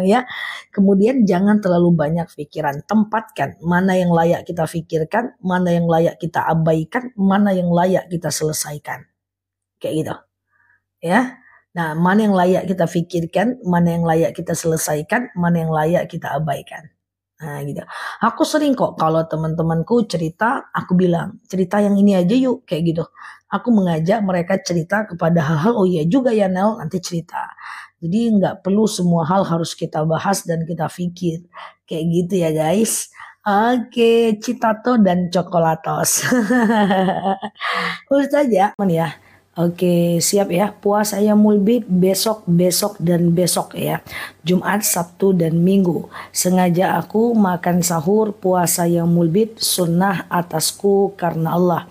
Ya, kemudian jangan terlalu banyak pikiran. Tempatkan mana yang layak kita pikirkan, mana yang layak kita abaikan, mana yang layak kita selesaikan. Kayak gitu. Ya. Nah, mana yang layak kita pikirkan, mana yang layak kita selesaikan, mana yang layak kita abaikan. Nah, gitu. Aku sering kok kalau teman-temanku cerita, aku bilang, cerita yang ini aja yuk, kayak gitu. Aku mengajak mereka cerita kepada hal-hal, oh iya juga ya Nel, nanti cerita. Jadi nggak perlu semua hal harus kita bahas dan kita pikir. Kayak gitu ya guys. Oke, Citato dan Coklatos. Ustazah, ya. Oke, siap ya. Puasa Yaumul Bid besok, besok, dan besok ya. Jumat, Sabtu, dan Minggu. Sengaja aku makan sahur puasa Yaumul Bid sunnah atasku karena Allah.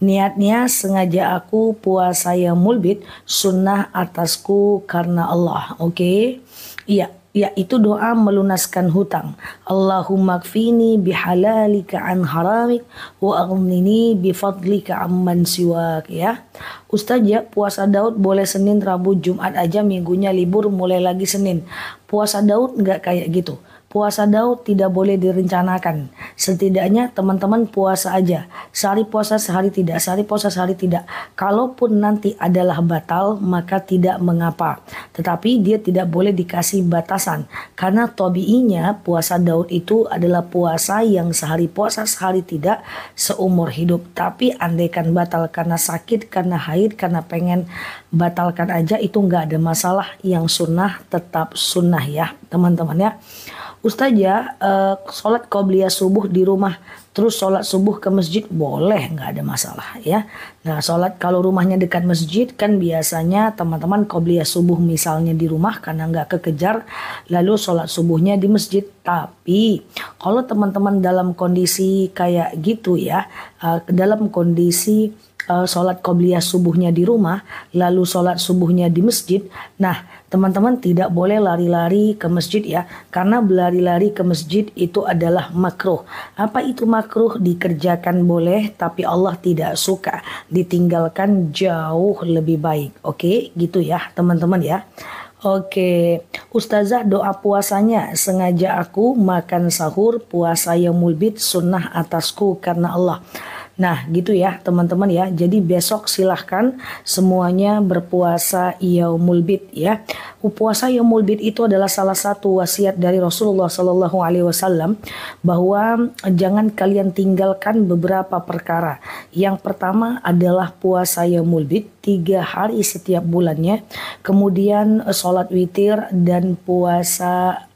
Niatnya sengaja aku puasa Yaumul Bid sunnah atasku karena Allah. Oke. Iya. Ya, itu doa melunaskan hutang. Allahumma kfini bihalalika an haramik wa aghnini bifadlika amman siwak ya. Ustazah, puasa Daud boleh Senin, Rabu, Jumat aja, minggunya libur mulai lagi Senin. Puasa Daud nggak kayak gitu. Puasa Daud tidak boleh direncanakan. Setidaknya teman-teman puasa aja. Sehari puasa, sehari tidak. Sehari puasa, sehari tidak. Kalaupun nanti adalah batal, maka tidak mengapa. Tetapi dia tidak boleh dikasih batasan. Karena tabiinya puasa Daud itu adalah puasa yang sehari puasa, sehari tidak seumur hidup. Tapi andaikan batal karena sakit, karena haid, karena pengen batalkan aja, itu nggak ada masalah. Yang sunnah tetap sunnah ya teman-teman ya. Ustazah, sholat qobliyah subuh di rumah terus sholat subuh ke masjid boleh, nggak ada masalah ya. Nah, sholat kalau rumahnya dekat masjid kan biasanya teman-teman qobliyah subuh misalnya di rumah karena nggak kekejar, lalu sholat subuhnya di masjid. Tapi kalau teman-teman dalam kondisi kayak gitu ya, dalam kondisi sholat qobliyah subuhnya di rumah, lalu sholat subuhnya di masjid. Nah, teman-teman tidak boleh lari-lari ke masjid ya, karena berlari-lari ke masjid itu adalah makruh. Apa itu makruh? Dikerjakan boleh, tapi Allah tidak suka. Ditinggalkan jauh lebih baik. Oke, gitu ya teman-teman ya. Oke, Ustazah doa puasanya sengaja aku makan sahur puasa Yaumul Bid sunnah atasku karena Allah. Nah gitu ya teman-teman ya. Jadi besok silahkan semuanya berpuasa Yaumul Bid ya. Puasa Yaumul Bid itu adalah salah satu wasiat dari Rasulullah Shallallahu Alaihi Wasallam bahwa jangan kalian tinggalkan beberapa perkara. Yang pertama adalah puasa Yaumul Bid 3 hari setiap bulannya. Kemudian sholat witir dan puasa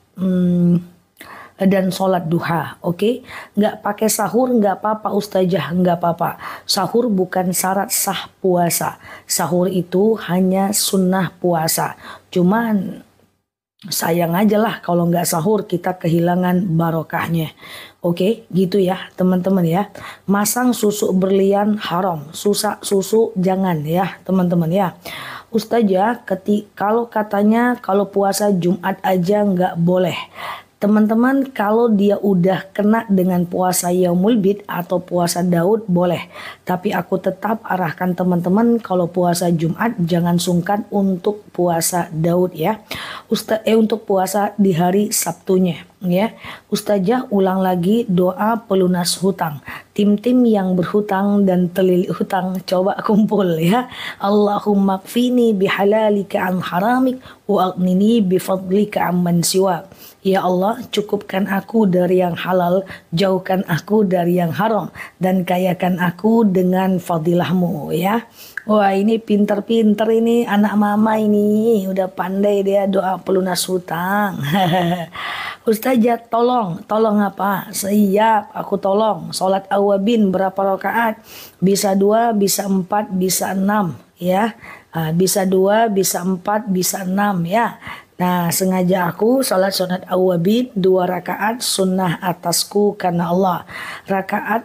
dan sholat duha, oke? Nggak pakai sahur nggak apa-apa ustazah, nggak apa-apa. Sahur bukan syarat sah puasa. Sahur itu hanya sunnah puasa. Cuman sayang aja lah kalau nggak sahur kita kehilangan barokahnya. Oke, gitu ya teman-teman ya. Masang susu berlian haram, susu jangan ya teman-teman ya. Ustazah, kalau katanya kalau puasa Jumat aja nggak boleh. Teman-teman kalau dia udah kena dengan puasa Yaumul Bid atau puasa Daud boleh. Tapi aku tetap arahkan teman-teman kalau puasa Jumat jangan sungkan untuk puasa Daud ya. Untuk puasa di hari Sabtunya ya. Ustazah ulang lagi doa pelunas hutang. Tim-tim yang berhutang dan terlilit hutang coba kumpul ya. Allahumma kfini bihalalika an haramik wa aghnini bifadlika amman siwak. Ya Allah, cukupkan aku dari yang halal, jauhkan aku dari yang haram, dan kayakan aku dengan fadilahmu ya. Wah ini pinter-pinter ini anak mama ini, udah pandai dia doa pelunas hutang. Ustazah tolong apa? Siap, aku tolong. Sholat awabin berapa rakaat? Bisa 2, bisa 4, bisa 6 ya. Bisa 2, bisa 4, bisa 6 ya. Nah sengaja aku sholat awabin 2 rakaat sunnah atasku karena Allah.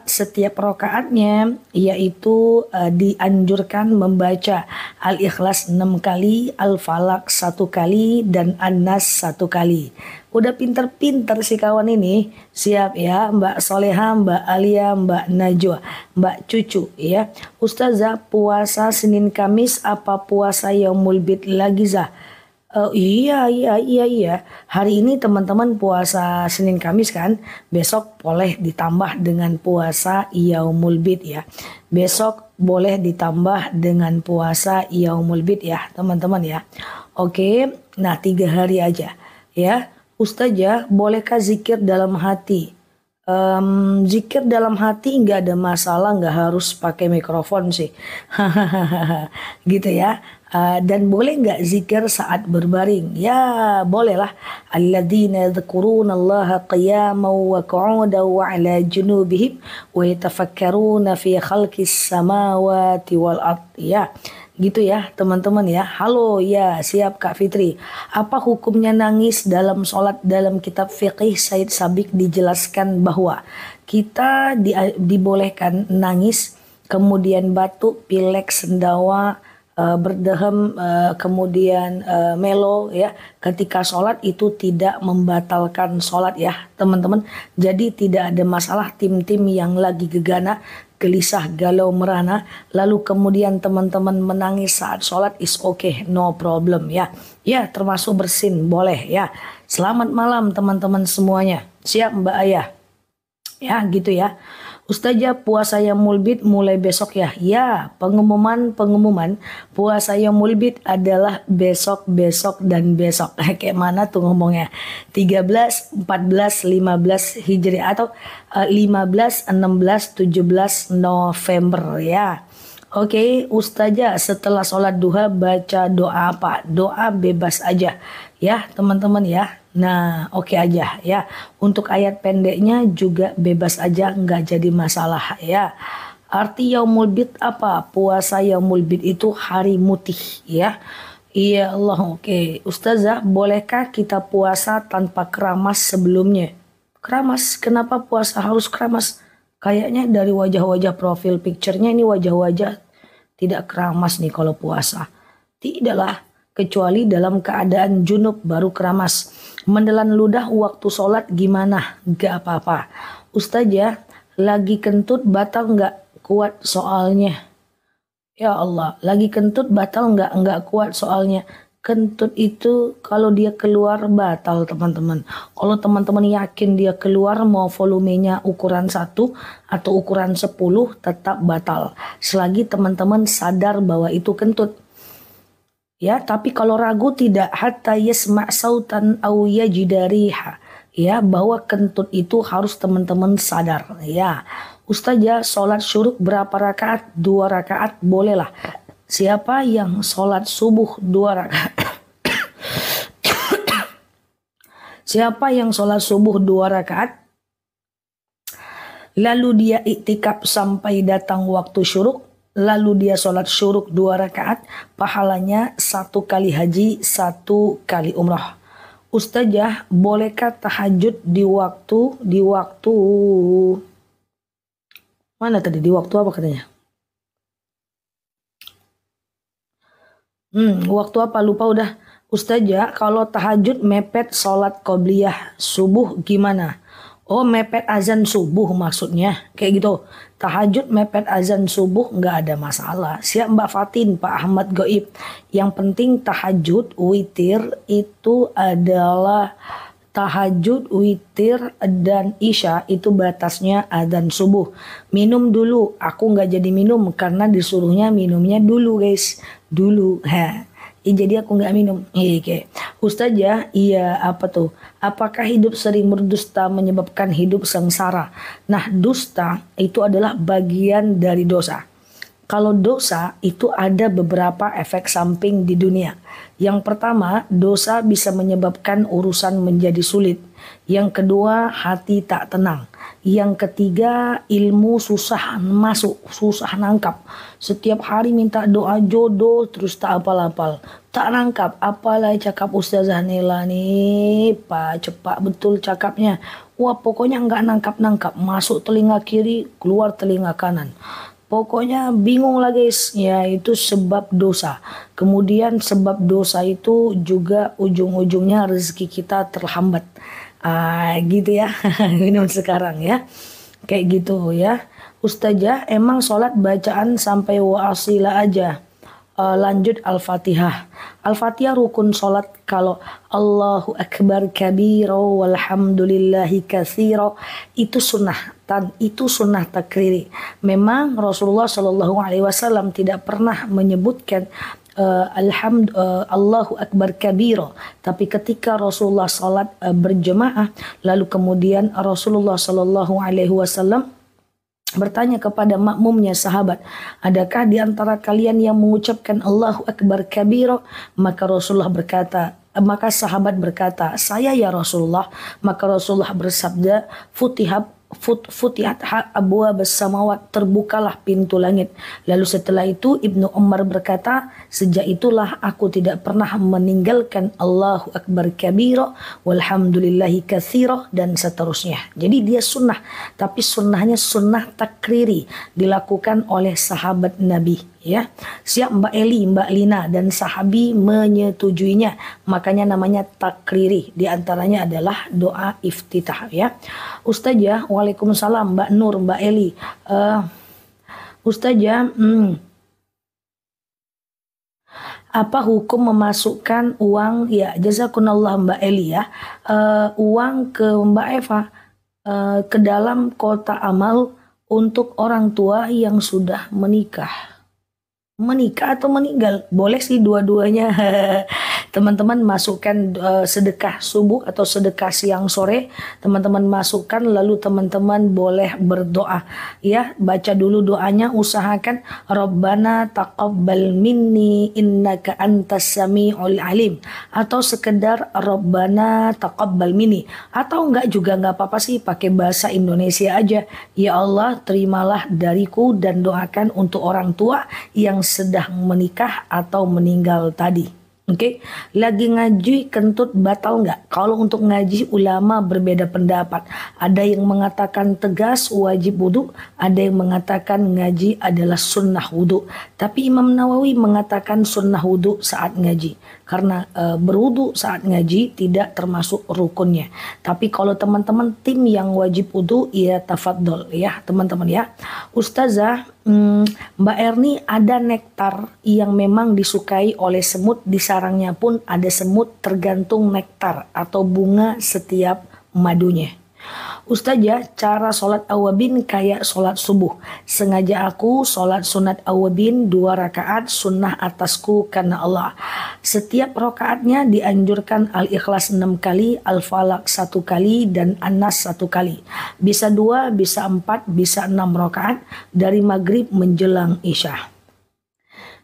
Setiap rakaatnya yaitu dianjurkan membaca Al-Ikhlas 6 kali, Al-Falaq 1 kali, dan An-Nas 1 kali. Udah pinter-pinter si kawan ini. Siap ya Mbak Soleha, Mbak Alia, Mbak Najwa, Mbak Cucu ya. Ustazah puasa Senin Kamis apa puasa Yaumul Bid lagi Zah? Iya. Hari ini teman-teman puasa Senin Kamis kan. Besok boleh ditambah dengan puasa Yaumul Bid ya. Besok boleh ditambah dengan puasa Yaumul Bid ya teman-teman ya. Oke, nah 3 hari aja ya. Ustazah bolehkah zikir dalam hati? Zikir dalam hati nggak ada masalah, nggak harus pakai mikrofon sih. Gitu ya. Dan boleh nggak zikir saat berbaring? Ya bolehlah. Alladzina yadhkurunallaha qiyaman wa qu'udan wa ala junubihim wa yatafakkaruna fi khalqis samawati wal ard. Ya gitu ya teman-teman ya. Halo ya, siap Kak Fitri. Apa hukumnya nangis dalam sholat? Dalam kitab fiqih Said Sabik dijelaskan bahwa kita dibolehkan nangis, kemudian batuk, pilek, sendawa, berdehem, kemudian melo ya. Ketika sholat itu tidak membatalkan sholat ya teman-teman. Jadi tidak ada masalah tim-tim yang lagi gegana, gelisah, galau, merana, lalu kemudian teman-teman menangis saat sholat is okay, no problem ya. Ya termasuk bersin boleh ya. Selamat malam teman-teman semuanya. Siap Mbak Ayah. Ya gitu ya. Ustazah puasa Yaumul Bid mulai besok ya. Ya pengumuman puasa Yaumul Bid adalah besok dan besok. Kayak mana tuh ngomongnya? 13, 14, 15 Hijri atau 15, 16, 17 November ya. Oke Ustazah setelah sholat duha baca doa apa? Doa bebas aja ya teman-teman ya. Nah oke aja ya. Untuk ayat pendeknya juga bebas aja, nggak jadi masalah ya. Arti Yaumul Bid apa? Puasa Yaumul Bid itu hari mutih ya. Iya Allah oke. Ustazah bolehkah kita puasa tanpa keramas sebelumnya? Keramas? Kenapa puasa harus keramas? Kayaknya dari wajah-wajah profil picture-nya ini wajah-wajah tidak keramas nih kalau puasa. Tidaklah, kecuali dalam keadaan junub baru keramas. Menelan ludah waktu sholat gimana? Gak apa-apa. Ustazah lagi kentut batal gak? Kuat soalnya. Ya Allah, lagi kentut batal nggak kuat soalnya. Kentut itu kalau dia keluar batal teman-teman. Kalau teman-teman yakin dia keluar mau volumenya ukuran 1 atau ukuran 10 tetap batal. Selagi teman-teman sadar bahwa itu kentut. Ya, tapi kalau ragu tidak, hatta yasma' sautan aw yajida riha. Ya, bahwa kentut itu harus teman-teman sadar. Ya, Ustazah sholat syuruk berapa rakaat? 2 rakaat bolehlah. Siapa yang sholat subuh 2 rakaat? Siapa yang sholat subuh 2 rakaat, lalu dia iktikaf sampai datang waktu syuruk, lalu dia sholat syuruk 2 rakaat, pahalanya 1 kali haji, 1 kali umrah. Ustazah, bolehkah tahajud di waktu mana tadi? Di waktu apa katanya? Waktu apa lupa udah. Ustazah, kalau tahajud mepet sholat qobliyah subuh gimana? Oh, mepet azan subuh maksudnya. Kayak gitu. Tahajud mepet azan subuh nggak ada masalah. Siap Mbak Fatin, Pak Ahmad Goib. Yang penting tahajud, witir itu adalah tahajud, witir, dan isya itu batasnya adzan subuh. Minum dulu. Aku nggak jadi minum karena disuruhnya minumnya dulu guys. Dulu. Jadi aku nggak minum. Oke. Ustazah, iya apa tuh? Apakah hidup sering berdusta menyebabkan hidup sengsara? Nah, dusta itu adalah bagian dari dosa. Kalau dosa itu ada beberapa efek samping di dunia. Yang pertama, dosa bisa menyebabkan urusan menjadi sulit. Yang kedua, hati tak tenang. Yang ketiga, ilmu susah masuk, susah nangkap. Setiap hari minta doa jodoh terus tak apal-apal. Tak nangkap, apalah cakap Ustazah Nela nih, Pak, cepat betul cakapnya. Wah, pokoknya nggak nangkap-nangkap, masuk telinga kiri, keluar telinga kanan. Pokoknya bingung lah guys, ya itu sebab dosa. Kemudian sebab dosa itu juga ujung-ujungnya rezeki kita terhambat. Gitu ya, minum sekarang ya. Kayak gitu ya. Ustazah, emang sholat bacaan sampai wa'asila aja. Lanjut Al-Fatihah. Al-Fatihah rukun sholat. Kalau Allahu Akbar kabiro walhamdulillahi katsiro itu sunnah, itu sunnah takriri. Memang Rasulullah Shallallahu Alaihi Wasallam tidak pernah menyebutkan Allahu Akbar kabiro, tapi ketika Rasulullah sholat berjemaah, lalu kemudian Rasulullah Shallallahu Alaihi Wasallam bertanya kepada makmumnya sahabat, adakah di antara kalian yang mengucapkan Allahu Akbar kabiro? Maka Rasulullah berkata, maka sahabat berkata, saya ya Rasulullah. Maka Rasulullah bersabda, futihat abwaab as-samawat, terbukalah pintu langit. Lalu setelah itu Ibnu Umar berkata, sejak itulah aku tidak pernah meninggalkan Allahu Akbar kabiro walhamdulillahi katsiro dan seterusnya. Jadi dia sunnah, tapi sunnahnya sunnah takriri, dilakukan oleh sahabat Nabi. Ya, siap Mbak Eli, Mbak Lina dan sahabi menyetujuinya, makanya namanya takriri. Di antaranya adalah doa iftitah ya. Ustazah, waalaikumsalam Mbak Nur, Mbak Eli. Ustazah, apa hukum memasukkan uang, ya jazakunallah Mbak Eli ya, uang ke Mbak Eva ke dalam kotak amal untuk orang tua yang sudah menikah atau meninggal? Boleh sih dua-duanya. Teman-teman masukkan sedekah subuh atau sedekah siang sore, teman-teman masukkan, lalu teman-teman boleh berdoa ya, baca dulu doanya, usahakan Rabbana taqabbal minni innaka antas samiul alim, atau sekedar Rabbana taqabbal minni, atau enggak juga enggak apa-apa sih, pakai bahasa Indonesia aja, ya Allah terimalah dariku dan doakan untuk orang tua yang sedang menikah atau meninggal tadi. Oke, lagi ngaji kentut batal nggak? Kalau untuk ngaji ulama berbeda pendapat. Ada yang mengatakan tegas wajib wudhu, ada yang mengatakan ngaji adalah sunnah wudhu. Tapi Imam Nawawi mengatakan sunnah wudhu saat ngaji. karena berwudu saat ngaji tidak termasuk rukunnya. Tapi kalau teman-teman tim yang wajib wudu, ya tafadhol ya teman-teman ya. Ustazah, Mbak Erni, ada nektar yang memang disukai oleh semut, di sarangnya pun ada semut, tergantung nektar atau bunga setiap madunya. Ustazah, cara sholat awabin kayak sholat subuh. Sengaja aku sholat sunat awabin 2 rakaat sunnah atasku karena Allah. Setiap rakaatnya dianjurkan Al-Ikhlas 6 kali, Al-Falaq 1 kali, dan An-Nas 1 kali. Bisa 2, bisa 4, bisa 6 rakaat dari maghrib menjelang isya.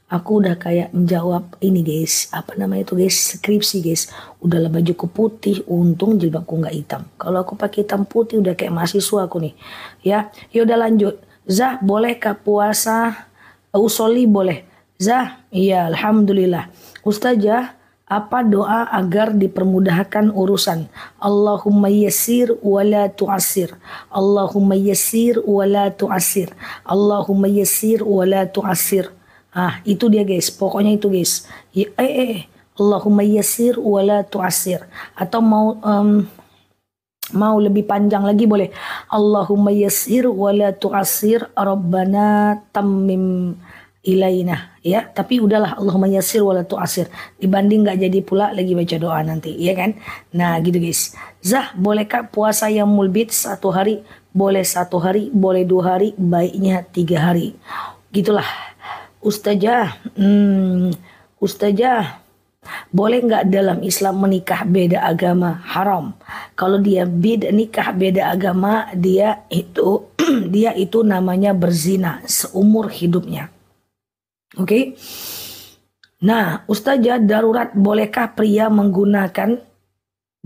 Aku udah kayak menjawab ini guys, apa namanya itu guys, skripsi guys. Udahlah bajuku putih, untung jilbabku nggak hitam. Kalau aku pakai hitam putih udah kayak mahasiswa aku nih. Ya, yaudah lanjut. Zah, bolehkah puasa usoli? Boleh. Zah, iya alhamdulillah. Ustazah, apa doa agar dipermudahkan urusan? Allahumma yassir wala tu'assir. Allahumma yassir wala tu'assir. Allahumma yassir wala tu'assir. Itu dia guys, pokoknya itu guys. Allahumma yassir wala tu'assir. Atau mau lebih panjang lagi boleh. Allahumma yassir wala tu'assir, Rabbana tammim ilaina. Ya, tapi udahlah Allahumma yassir wala tu'assir. Dibanding nggak jadi pula lagi baca doa nanti, ya kan? Nah, gitu guys. Zah, bolehkah puasa yang mulbit 1 hari? Boleh 1 hari, boleh 2 hari, baiknya 3 hari. Gitulah. Ustazah, Ustazah, boleh nggak dalam Islam menikah beda agama? Haram. Kalau dia nikah beda agama, dia itu namanya berzina seumur hidupnya. Oke? Nah, Ustazah, darurat bolehkah pria menggunakan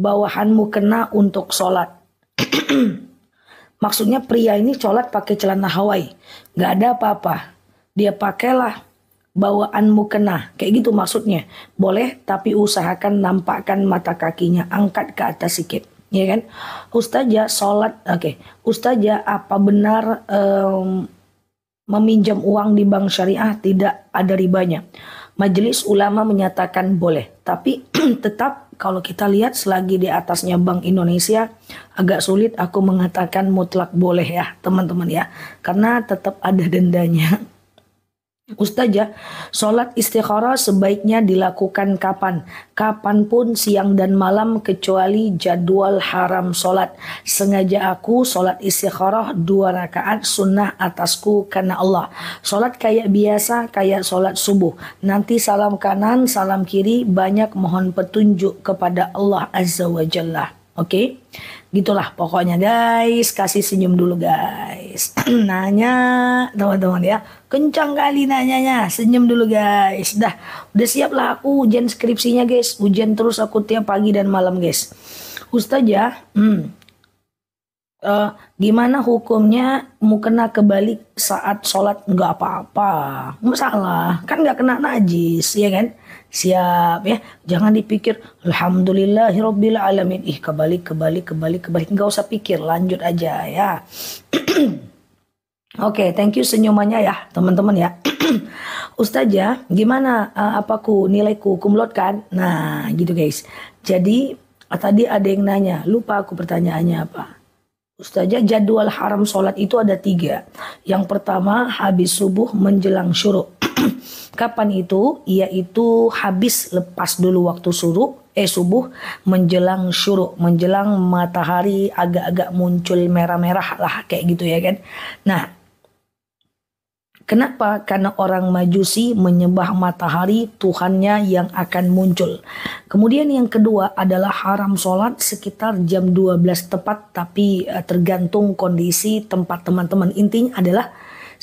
bawahan mukena untuk sholat? Maksudnya pria ini sholat pakai celana Hawaii, nggak ada apa-apa. Dia pakailah bawaan mukena, kayak gitu maksudnya. Boleh, tapi usahakan nampakkan mata kakinya, angkat ke atas sedikit, ya kan? Ustazah, sholat, oke. Ustazah, apa benar meminjam uang di bank syariah tidak ada ribanya? Majelis ulama menyatakan boleh, tapi tetap kalau kita lihat selagi di atasnya Bank Indonesia, agak sulit aku mengatakan mutlak boleh ya teman-teman ya, karena tetap ada dendanya. Ustazah, sholat istikharah sebaiknya dilakukan kapan? Kapanpun, siang dan malam, kecuali jadwal haram sholat. Sengaja aku sholat istikharah 2 rakaat sunnah atasku karena Allah. Sholat kayak biasa, kayak sholat subuh. Nanti salam kanan, salam kiri, banyak mohon petunjuk kepada Allah Azza wa Jalla. Oke, gitulah pokoknya guys. Kasih senyum dulu guys. Nanya teman-teman ya, kencang kali nanyanya. Senyum dulu guys. Udah siap lah aku ujian skripsinya guys. Ujian terus aku tiap pagi dan malam guys. Ustazah, gimana hukumnya mukena kebalik saat sholat? Nggak apa-apa, masalah kan nggak kena najis, ya kan? Siap ya, jangan dipikir alhamdulillahirabbil alamin, kebalik, nggak usah pikir, lanjut aja ya. Oke, thank you senyumannya ya teman-teman ya. Ustazah, gimana apaku nilaiku kumlot kan? Nah gitu guys. Jadi tadi ada yang nanya, lupa aku pertanyaannya apa. Ustazah, jadwal haram sholat itu ada 3. Yang pertama habis subuh menjelang syuruk. Kapan itu? Yaitu habis lepas dulu waktu subuh menjelang syuruk, menjelang matahari agak-agak muncul merah-merah lah kayak gitu ya kan. Nah, kenapa? Karena orang Majusi menyembah matahari Tuhannya yang akan muncul. Kemudian yang kedua adalah haram sholat sekitar jam 12 tepat, tapi tergantung kondisi tempat teman-teman. Intinya adalah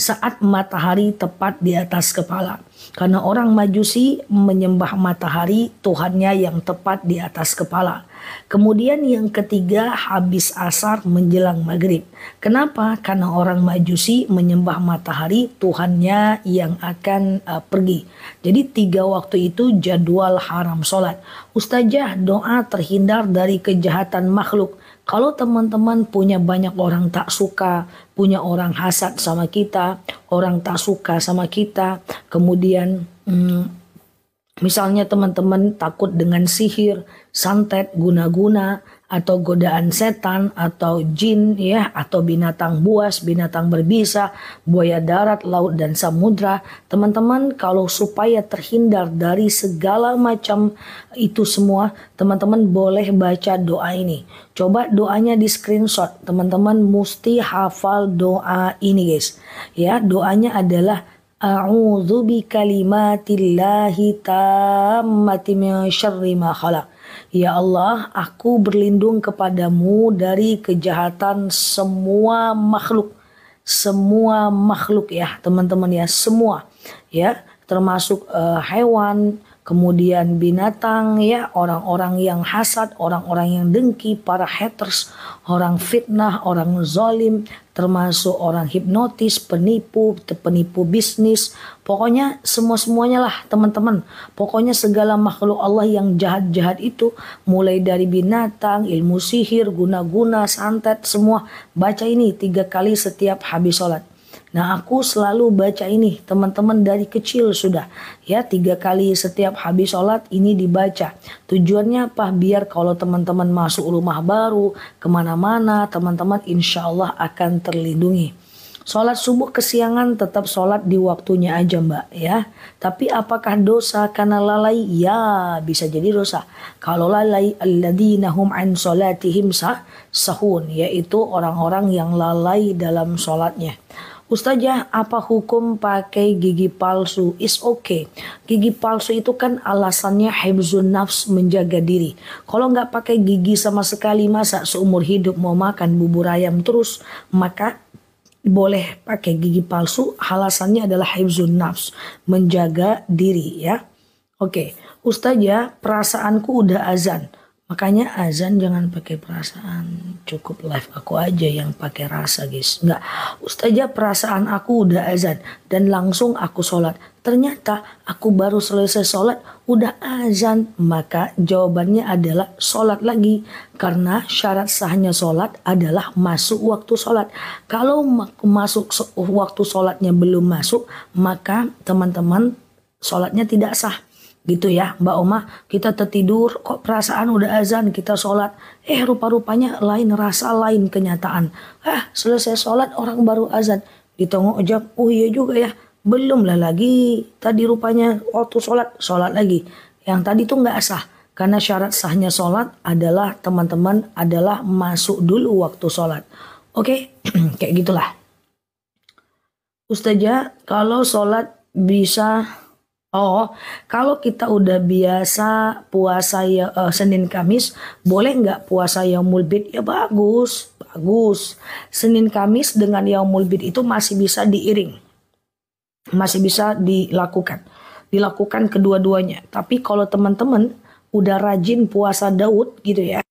saat matahari tepat di atas kepala. Karena orang Majusi menyembah matahari Tuhannya yang tepat di atas kepala. Kemudian yang ketiga habis asar menjelang maghrib. Kenapa? Karena orang Majusi menyembah matahari Tuhannya yang akan pergi. Jadi 3 waktu itu jadwal haram sholat. Ustazah, doa terhindar dari kejahatan makhluk. Kalau teman-teman punya banyak orang tak suka, punya orang hasad sama kita, orang tak suka sama kita, kemudian Misalnya teman-teman takut dengan sihir, santet, guna-guna, atau godaan setan, atau jin ya, atau binatang buas, binatang berbisa, buaya darat, laut dan samudra. Teman-teman kalau supaya terhindar dari segala macam itu semua, teman-teman boleh baca doa ini. Coba doanya di screenshot. Teman-teman mesti hafal doa ini guys. Ya, doanya adalah A'udzu bi kalimatillahi tammati min syarri ma khalaq. Ya Allah, aku berlindung kepadamu dari kejahatan semua makhluk. Semua makhluk ya, teman-teman ya, semua. Ya, termasuk hewan, kemudian binatang ya, orang-orang yang hasad, orang-orang yang dengki, para haters, orang fitnah, orang zalim, termasuk orang hipnotis, penipu, penipu bisnis, pokoknya semua-semuanya lah teman-teman. Pokoknya segala makhluk Allah yang jahat-jahat itu, mulai dari binatang, ilmu sihir, guna-guna, santet, semua. Baca ini 3 kali setiap habis sholat. Nah aku selalu baca ini teman-teman dari kecil sudah ya, 3 kali setiap habis sholat ini dibaca. Tujuannya apa? Biar kalau teman-teman masuk rumah baru kemana-mana teman-teman insya Allah akan terlindungi. Sholat subuh kesiangan tetap sholat di waktunya aja mbak ya. Tapi apakah dosa karena lalai? Ya bisa jadi dosa. Kalau lalai alladzina hum an sholatihim sahun, yaitu orang-orang yang lalai dalam sholatnya. Ustazah, apa hukum pakai gigi palsu? Is okay. Gigi palsu itu kan alasannya hifzun nafs, menjaga diri. Kalau nggak pakai gigi sama sekali, masa seumur hidup mau makan bubur ayam terus? Maka boleh pakai gigi palsu, alasannya adalah hifzun nafs, menjaga diri ya. Oke, Ustazah, perasaanku udah azan. Makanya azan jangan pakai perasaan, cukup live aku aja yang pakai rasa guys. Enggak, Ustazah perasaan aku udah azan dan langsung aku sholat. Ternyata aku baru selesai sholat udah azan. Maka jawabannya adalah sholat lagi. Karena syarat sahnya sholat adalah masuk waktu sholat. Kalau masuk waktu sholatnya belum masuk, maka teman-teman sholatnya tidak sah. Gitu ya Mbak Oma, kita tertidur kok perasaan udah azan kita sholat, rupa-rupanya lain rasa lain kenyataan. Selesai sholat orang baru azan, ditengok jam, oh iya juga ya, belum lah lagi tadi rupanya waktu sholat lagi. Yang tadi tuh nggak sah, karena syarat sahnya sholat adalah teman-teman adalah masuk dulu waktu sholat. Oke, kayak gitulah. Ustazah, kalau sholat bisa kalau kita udah biasa puasa ya Senin Kamis, boleh nggak puasa Yaumul Bid? Ya bagus, bagus. Senin Kamis dengan Yaumul Bid itu masih bisa diiring, masih bisa dilakukan kedua-duanya. Tapi kalau teman-teman udah rajin puasa Daud gitu ya.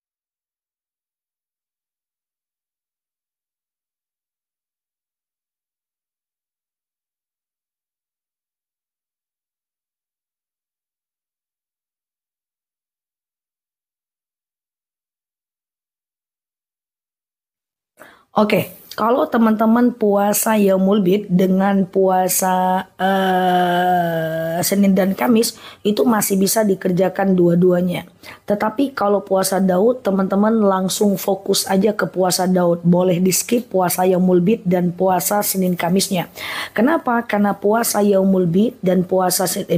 Oke, kalau teman-teman puasa Yaumul Bid dengan puasa Senin dan Kamis itu masih bisa dikerjakan dua-duanya. Tetapi kalau puasa Daud teman-teman langsung fokus aja ke puasa Daud. Boleh di skip puasa Yaumul Bid dan puasa Senin Kamisnya. Kenapa? Karena puasa Yaumul Bid dan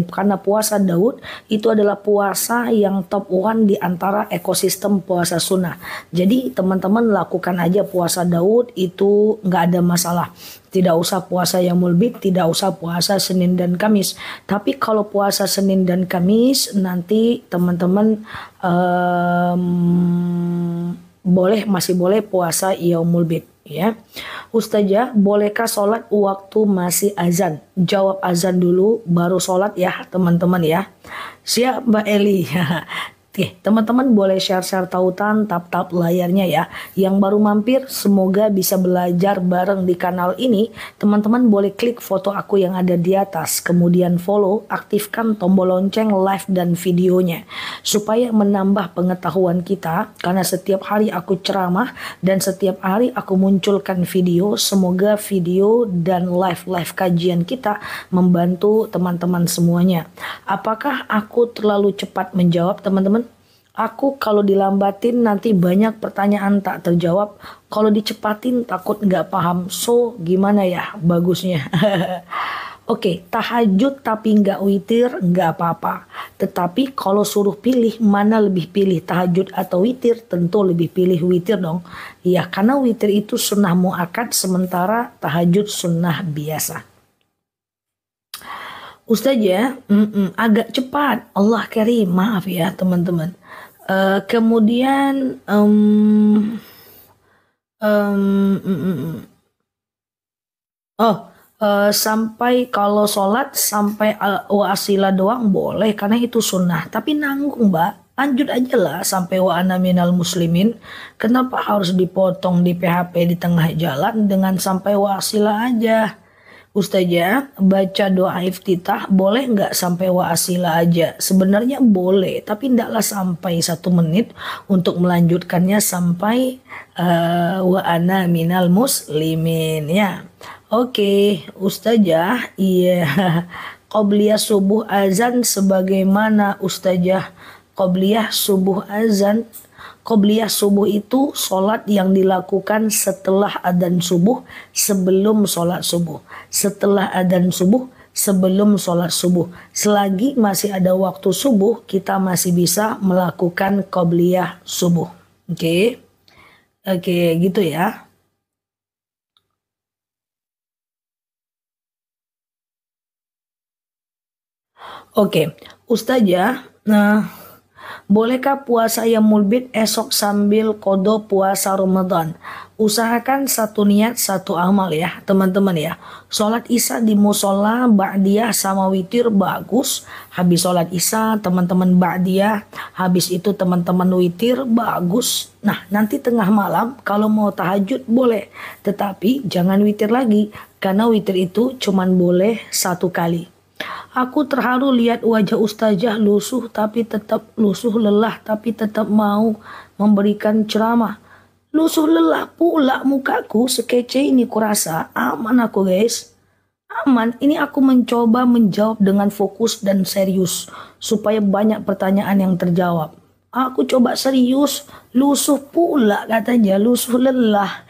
karena puasa Daud itu adalah puasa yang top one di antara ekosistem puasa sunnah. Jadi teman-teman lakukan aja puasa Daud itu nggak ada masalah. Tidak usah puasa Yaumul Bid, tidak usah puasa Senin dan Kamis. Tapi kalau puasa Senin dan Kamis nanti teman-teman masih boleh puasa Yaumul Bid ya. Ustazah, bolehkah sholat waktu masih azan? Jawab azan dulu baru sholat ya teman-teman ya. Siap Mbak Eli. Oke, teman-teman boleh share-share tautan, tap-tap layarnya ya. Yang baru mampir, semoga bisa belajar bareng di kanal ini. Teman-teman boleh klik foto aku yang ada di atas, kemudian follow, aktifkan tombol lonceng live dan videonya. Supaya menambah pengetahuan kita, karena setiap hari aku ceramah dan setiap hari aku munculkan video. Semoga video dan live kajian kita membantu teman-teman semuanya. Apakah aku terlalu cepat menjawab, teman-teman? Aku kalau dilambatin nanti banyak pertanyaan tak terjawab. Kalau dicepatin takut nggak paham. So gimana ya bagusnya? Oke, tahajud tapi nggak witir nggak apa-apa. Tetapi kalau suruh pilih mana lebih pilih tahajud atau witir, tentu lebih pilih witir dong. Ya karena witir itu sunnah muakkad sementara tahajud sunnah biasa. Ustaz ya, agak cepat. Allah karim, maaf ya teman-teman. Kemudian oh sampai kalau sholat sampai wa asila doang boleh karena itu sunnah. Tapi nanggung mbak. Lanjut aja lah sampai wa ana minal muslimin. Kenapa harus dipotong di PHP di tengah jalan dengan sampai wa asila aja? Ustazah, baca doa iftitah boleh nggak sampai wa asila aja? Sebenarnya boleh, tapi ndaklah sampai 1 menit untuk melanjutkannya sampai wa ana minal muslimin ya. Oke, Ustazah, iya. Qobliyah subuh azan sebagaimana Ustazah? Qobliyah subuh azan. Qobliyah subuh itu sholat yang dilakukan setelah adzan subuh sebelum sholat subuh. Setelah adzan subuh sebelum sholat subuh. Selagi masih ada waktu subuh kita masih bisa melakukan qobliyah subuh. Oke. Oke gitu ya. Oke. Ustazah, nah, bolehkah puasa yang mulbit esok sambil kodo puasa Ramadan? Usahakan satu niat satu amal ya teman-teman ya. Sholat isya di musola ba'diyah sama witir bagus. Habis sholat isya teman-teman ba'diyah. Habis itu teman-teman witir bagus. Nah nanti tengah malam kalau mau tahajud boleh. Tetapi jangan witir lagi. Karena witir itu cuman boleh 1 kali. Aku terharu lihat wajah ustazah lusuh lelah tapi tetap mau memberikan ceramah. Lusuh lelah pula mukaku sekece ini kurasa. Aman aku guys. Aman, ini aku mencoba menjawab dengan fokus dan serius supaya banyak pertanyaan yang terjawab. Aku coba serius, lusuh pula katanya, lusuh lelah.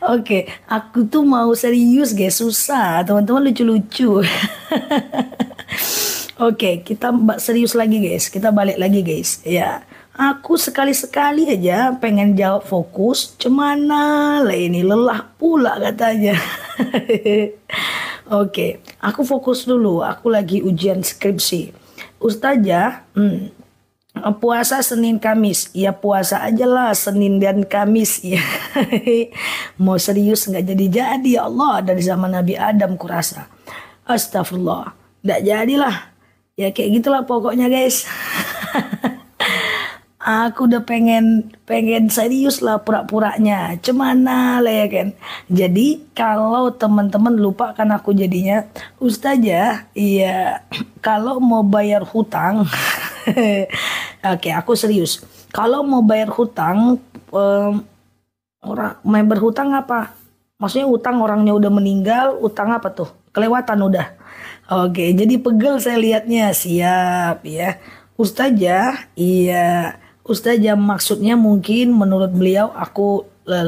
Oke, aku tuh mau serius guys, susah. Teman-teman lucu-lucu. Oke, kita serius lagi guys. Kita balik lagi guys. Ya, aku sekali-sekali aja pengen jawab fokus. Cemana lah ini lelah pula katanya. Oke, aku fokus dulu. Aku lagi ujian skripsi. Ustazah, puasa Senin Kamis. Ya puasa aja lah Senin dan Kamis ya. Mau serius nggak jadi ya Allah, dari zaman Nabi Adam kurasa. Astagfirullah. Nggak jadilah. Ya kayak gitulah pokoknya guys. Aku udah pengen serius lah pura-puranya. Cemana lah ya kan. Jadi kalau teman-teman lupa kan aku jadinya Ustazah, iya kalau mau bayar hutang. Oke, aku serius. Kalau mau bayar hutang, orang mau berhutang apa? Maksudnya utang orangnya udah meninggal, utang apa tuh? Kelewatan udah. Oke, jadi pegel saya lihatnya. Siap ya. Ustazah, iya. Ustazah maksudnya mungkin menurut beliau aku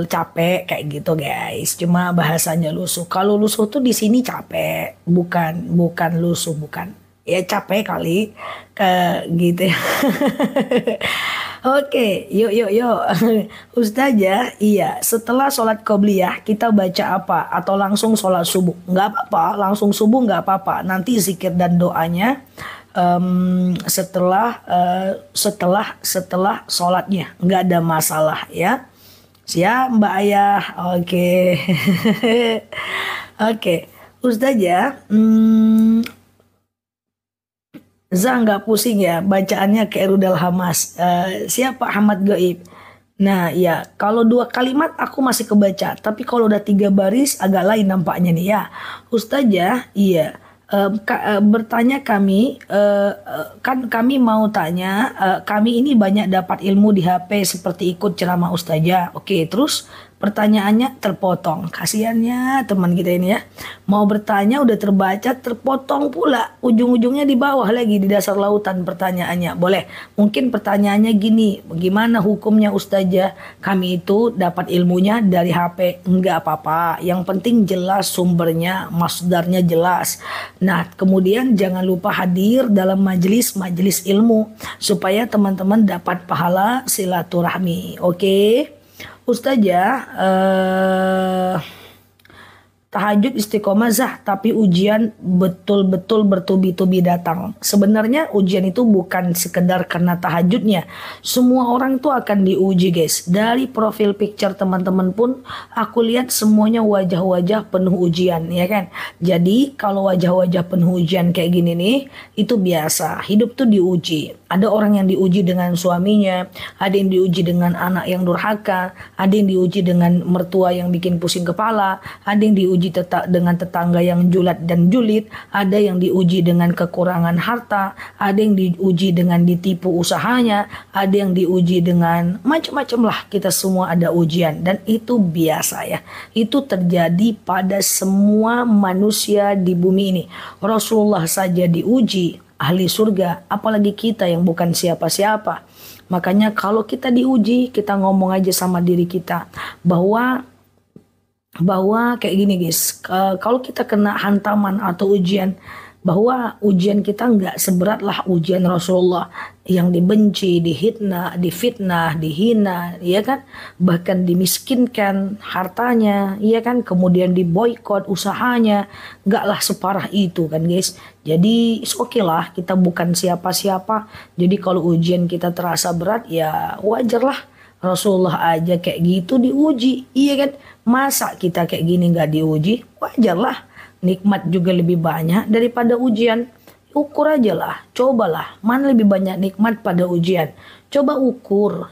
capek kayak gitu guys. Cuma bahasanya lusuh. Kalau lusuh tuh di sini capek, bukan lusuh, bukan. Ya capek kali gitu ya. Oke, yuk. Ustazah, iya setelah sholat qobliyah kita baca apa? Atau langsung sholat subuh? Nggak apa-apa, langsung subuh nggak apa-apa. Nanti zikir dan doanya setelah sholatnya. Nggak ada masalah ya. Siap Mbak Ayah, oke. Oke, Ustazah, Zah nggak pusing ya bacaannya kayak rudal Hamas. Siapa Ahmad Gaib? Nah ya kalau dua kalimat aku masih kebaca. Tapi kalau udah tiga baris agak lain nampaknya nih ya. Ustazah iya. Bertanya kami kan kami mau tanya kami ini banyak dapat ilmu di HP seperti ikut ceramah ustazah. Oke, terus pertanyaannya terpotong. Kasihannya teman kita ini ya. Mau bertanya udah terbaca terpotong pula. Ujung-ujungnya di bawah lagi di dasar lautan pertanyaannya. Boleh. Mungkin pertanyaannya gini, bagaimana hukumnya ustazah? Kami itu dapat ilmunya dari HP. Enggak apa-apa. Yang penting jelas sumbernya, masdarnya jelas. Nah, kemudian jangan lupa hadir dalam majelis-majelis ilmu supaya teman-teman dapat pahala silaturahmi. Oke. Ustazah, tahajud istiqomah Zah, tapi ujian betul-betul bertubi-tubi datang. Sebenarnya ujian itu bukan sekedar karena tahajudnya. Semua orang tuh akan diuji guys. Dari profil picture teman-teman pun aku lihat semuanya wajah-wajah penuh ujian ya kan. Jadi kalau wajah-wajah penuh ujian kayak gini nih, itu biasa. Hidup tuh diuji. Ada orang yang diuji dengan suaminya, ada yang diuji dengan anak yang durhaka, ada yang diuji dengan mertua yang bikin pusing kepala, ada yang diuji dengan tetangga yang julat dan julid, ada yang diuji dengan kekurangan harta, ada yang diuji dengan ditipu usahanya, ada yang diuji dengan macam-macam lah. Kita semua ada ujian dan itu biasa ya. Itu terjadi pada semua manusia di bumi ini. Rasulullah saja diuji, ahli surga, apalagi kita yang bukan siapa-siapa. Makanya kalau kita diuji, kita ngomong aja sama diri kita bahwa kayak gini guys, kalau kita kena hantaman atau ujian, bahwa ujian kita nggak seberat lah ujian Rasulullah yang dibenci, difitnah, dihina, ya kan, bahkan dimiskinkan hartanya, ya kan, kemudian diboykot usahanya, nggak lah separah itu kan guys. Jadi oke lah, kita bukan siapa-siapa. Jadi kalau ujian kita terasa berat ya wajar lah. Rasulullah aja kayak gitu diuji, iya kan? Masa kita kayak gini nggak diuji? Wajar lah. Nikmat juga lebih banyak daripada ujian. Ukur aja lah, cobalah mana lebih banyak nikmat pada ujian. Coba ukur,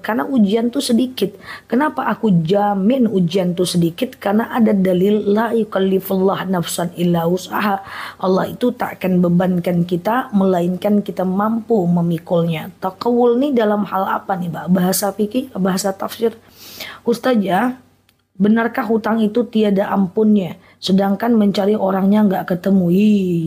karena ujian tuh sedikit. Kenapa aku jamin ujian tuh sedikit? Karena ada dalil la yukallifullah nafsan illa wus'aha. Allah itu tak akan bebankan kita melainkan kita mampu memikulnya. Takawul nih dalam hal apa nih Mbak? Bahasa fikih, bahasa tafsir. Ustazah, benarkah hutang itu tiada ampunnya? Sedangkan mencari orangnya nggak ketemu.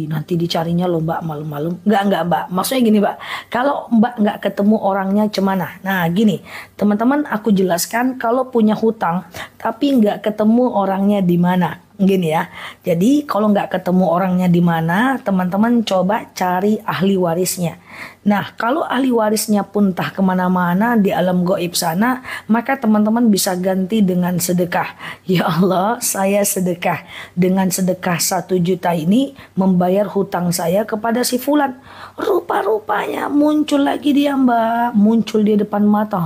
Nanti dicarinya loh Mbak malam-malam. Nggak Mbak. Maksudnya gini Mbak. Kalau Mbak nggak ketemu orangnya cemana? Nah gini, teman-teman aku jelaskan kalau punya hutang tapi nggak ketemu orangnya di mana. Gini ya. Jadi kalau nggak ketemu orangnya di mana, teman-teman coba cari ahli warisnya. Nah kalau ahli warisnya pun entah kemana-mana di alam gaib sana, maka teman-teman bisa ganti dengan sedekah. Ya Allah, saya sedekah. Dengan sedekah 1 juta ini membayar hutang saya kepada si fulan. Rupa-rupanya muncul lagi dia Mbak. Muncul di depan mata.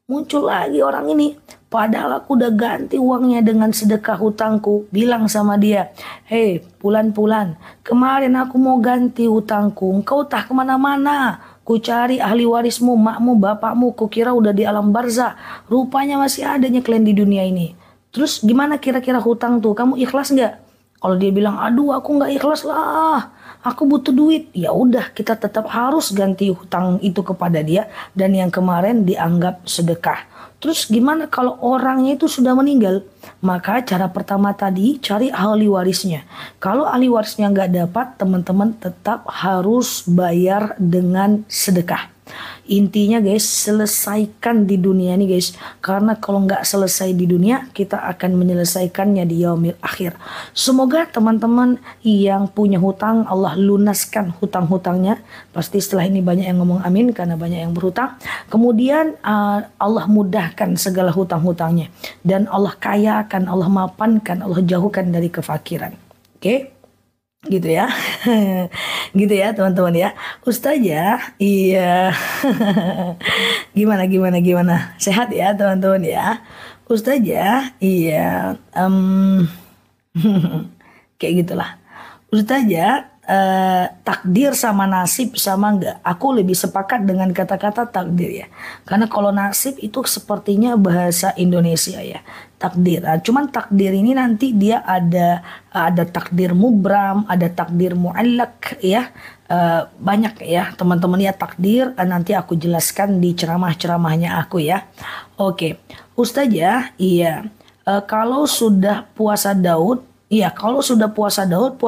Muncul lagi orang ini. Padahal aku udah ganti uangnya dengan sedekah hutangku. Bilang sama dia, hei Pulan, kemarin aku mau ganti hutangku. Engkau tak kemana-mana. Ku cari ahli warismu, makmu, bapakmu. Kukira udah di alam barzah. Rupanya masih ada nyeklen di dunia ini. Terus gimana kira-kira hutang tuh? Kamu ikhlas nggak? Kalau dia bilang, aduh aku nggak ikhlas lah. Aku butuh duit. Ya udah kita tetap harus ganti hutang itu kepada dia. Dan yang kemarin dianggap sedekah. Terus gimana kalau orangnya itu sudah meninggal? Maka cara pertama tadi cari ahli warisnya. Kalau ahli warisnya nggak dapat, teman-teman tetap harus bayar dengan sedekah. Intinya guys, selesaikan di dunia ini guys. Karena kalau nggak selesai di dunia, kita akan menyelesaikannya di yaumil akhir. Semoga teman-teman yang punya hutang, Allah lunaskan hutang-hutangnya. Pasti setelah ini banyak yang ngomong amin karena banyak yang berhutang. Kemudian Allah mudahkan segala hutang-hutangnya. Dan Allah kayakan, Allah mapankan, Allah jauhkan dari kefakiran. Oke? Gitu ya. Gitu ya teman-teman ya. Ustazah, iya. Gimana? Sehat ya teman-teman ya. Ustazah, iya. Kayak gitulah. Ustazah, takdir sama nasib sama enggak? Aku lebih sepakat dengan kata-kata takdir ya. Karena kalau nasib itu sepertinya bahasa Indonesia ya. Takdir. Nah, cuman takdir ini nanti dia ada takdir mubram, ada takdir muallak ya. Banyak ya teman-teman ya takdir. Nanti aku jelaskan di ceramah-ceramahnya aku ya. Oke, Ustazah, iya. Kalau sudah puasa Daud, iya, kalau sudah puasa Daud,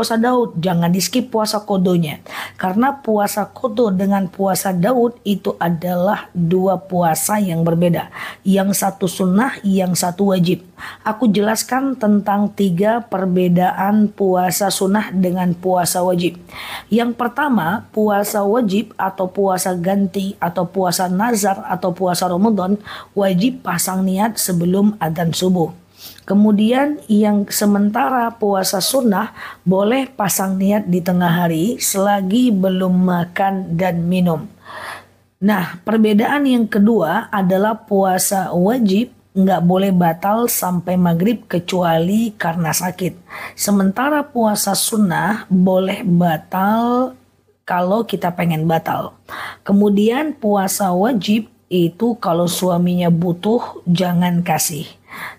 jangan di skip puasa kodonya. Karena puasa kodo dengan puasa Daud itu adalah dua puasa yang berbeda. Yang satu sunnah, yang satu wajib. Aku jelaskan tentang 3 perbedaan puasa sunnah dengan puasa wajib. Yang pertama, puasa wajib atau puasa ganti atau puasa nazar atau puasa Ramadan wajib pasang niat sebelum adzan subuh. Kemudian yang sementara puasa sunnah boleh pasang niat di tengah hari selagi belum makan dan minum. Nah, perbedaan yang kedua adalah puasa wajib nggak boleh batal sampai maghrib kecuali karena sakit. Sementara puasa sunnah boleh batal kalau kita pengen batal. Kemudian puasa wajib itu kalau suaminya butuh jangan kasih.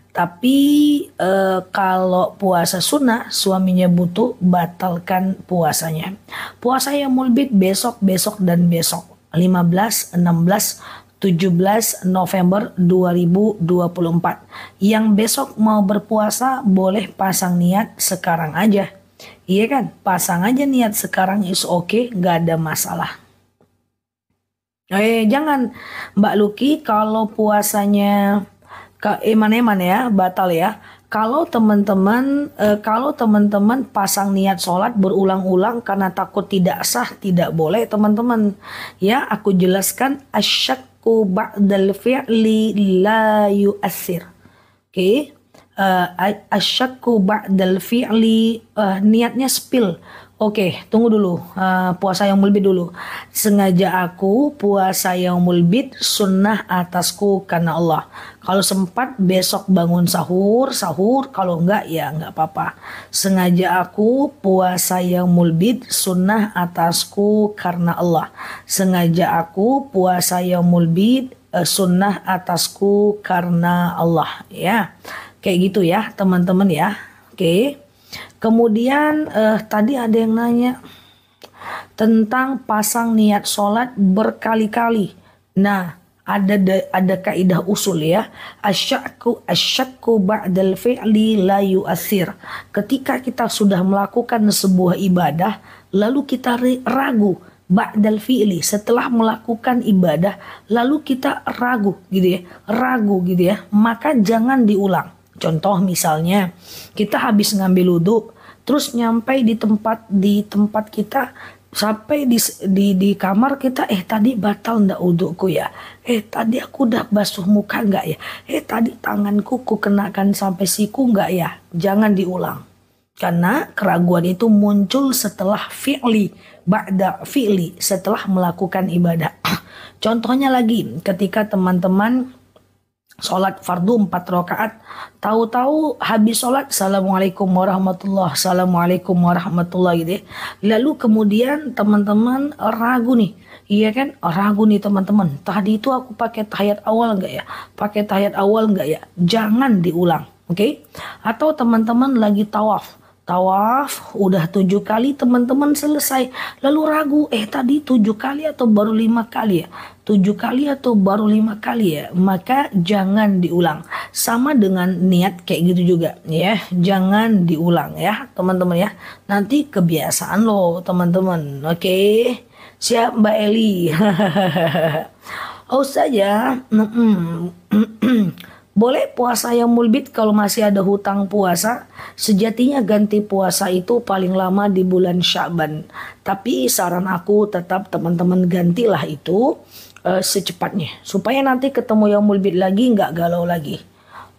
Tapi kalau puasa sunnah suaminya butuh batalkan puasanya. Puasa yang mulbit besok, besok dan besok 15, 16, 17 November 2024. Yang besok mau berpuasa boleh pasang niat sekarang aja. Iya kan? Pasang aja niat sekarang is oke, gak ada masalah. Jangan Mbak Luki kalau puasanya eman-eman ya, batal ya. Kalau teman-teman pasang niat sholat berulang-ulang karena takut tidak sah, tidak boleh teman-teman. Ya, aku jelaskan asyakku ba'dal fi'li la yu'athir. Oke. Asyakku ba'dal fi'li niatnya spill. Oke, tunggu dulu. Puasa yang mulbit dulu. Sengaja aku puasa yang mulbit sunnah atasku karena Allah. Kalau sempat besok bangun sahur. Kalau enggak ya enggak apa-apa. Sengaja aku puasa yang mulbit sunnah atasku karena Allah. Sengaja aku puasa yang mulbit sunnah atasku karena Allah. Ya, kayak gitu ya teman-teman ya. Oke. Kemudian tadi ada yang nanya tentang pasang niat sholat berkali-kali. Nah, ada kaidah usul ya. Asyakku ba'dal fi'li la yu'athir. Ketika kita sudah melakukan sebuah ibadah, lalu kita ragu ba'dal fi'li, setelah melakukan ibadah, lalu kita ragu gitu ya, maka jangan diulang. Contoh misalnya kita habis ngambil wudhu, terus nyampe di tempat kita, sampai di kamar kita, tadi batal ndak wudhuku ya, tadi aku udah basuh muka nggak ya, tadi tanganku ku kenakan sampai siku nggak ya. Jangan diulang, karena keraguan itu muncul setelah fi'li, ba'da fi'li, setelah melakukan ibadah. Contohnya lagi ketika teman-teman sholat fardu 4 rakaat, tahu-tahu habis sholat assalamualaikum warahmatullah gitu ya. Lalu kemudian teman-teman ragu nih, iya kan, ragu nih teman-teman, tadi itu aku pakai tahiyat awal enggak ya, jangan diulang. Oke. Atau teman-teman lagi tawaf udah 7 kali teman-teman selesai, lalu ragu tadi 7 kali atau baru 5 kali ya, 7 kali atau baru 5 kali ya, maka jangan diulang. Sama dengan niat kayak gitu juga ya, jangan diulang ya teman-teman ya, nanti kebiasaan loh teman-teman. Oke, siap Mbak Eli. Oh saja. Boleh puasa yang mulbit kalau masih ada hutang puasa. Sejatinya ganti puasa itu paling lama di bulan Sya'ban. Tapi saran aku tetap teman-teman gantilah itu secepatnya. Supaya nanti ketemu yang mulbit lagi nggak galau lagi.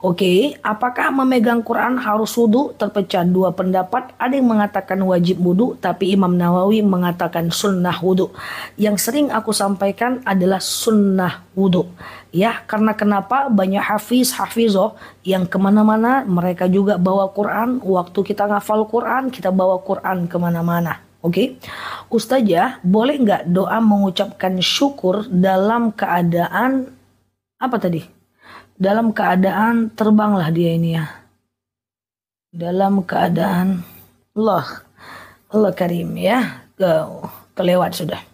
Oke, apakah memegang Quran harus wudu? Terpecah 2 pendapat. Ada yang mengatakan wajib wudu, tapi Imam Nawawi mengatakan sunnah wudu. Yang sering aku sampaikan adalah sunnah wudu. Ya, karena kenapa? Banyak hafizoh yang kemana-mana mereka juga bawa Quran. Waktu kita ngafal Quran, kita bawa Quran kemana-mana. Oke, Ustazah, boleh nggak doa mengucapkan syukur dalam keadaan apa tadi? Dalam keadaan terbanglah dia ini ya. Dalam keadaan Allah, Allah Karim ya. Kelewat sudah.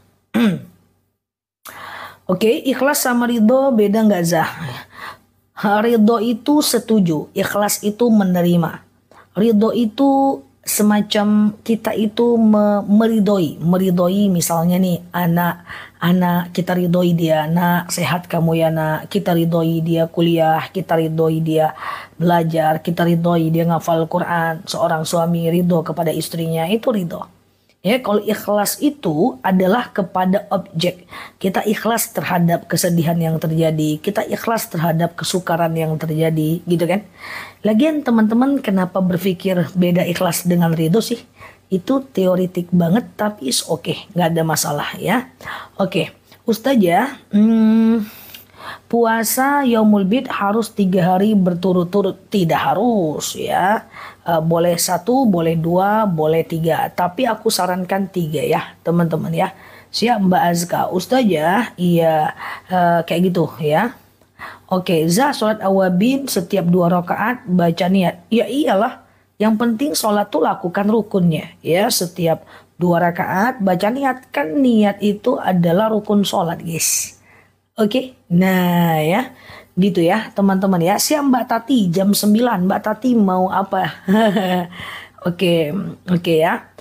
Oke, ikhlas sama ridho beda nggak Zah? Ridho itu setuju, ikhlas itu menerima. Ridho itu semacam kita itu meridoi misalnya nih anak kita ridhoi dia, nak sehat kamu ya nak, kita ridhoi dia kuliah, kita ridhoi dia belajar, kita ridhoi dia ngafal Quran, seorang suami ridho kepada istrinya, itu ridho. Ya, kalau ikhlas itu adalah kepada objek. Kita ikhlas terhadap kesedihan yang terjadi, kita ikhlas terhadap kesukaran yang terjadi, gitu kan? Lagian teman-teman kenapa berpikir beda ikhlas dengan ridho sih? Itu teoritik banget tapi is oke, nggak ada masalah ya. Oke, Ustazah, puasa Yaumul Bid harus 3 hari berturut-turut, tidak harus ya. Boleh 1, boleh 2, boleh 3. Tapi aku sarankan 3 ya teman-teman ya. Siap Mbak Azka. Ustazah, iya kayak gitu ya. Oke, sholat awabin setiap 2 rakaat baca niat. Ya iyalah, yang penting sholat tuh lakukan rukunnya ya. Setiap 2 rakaat baca niat. Kan niat itu adalah rukun sholat guys. Oke, nah ya gitu ya teman-teman ya. Siap Mbak Tati jam 9. Mbak Tati mau apa? Oke, oke ya.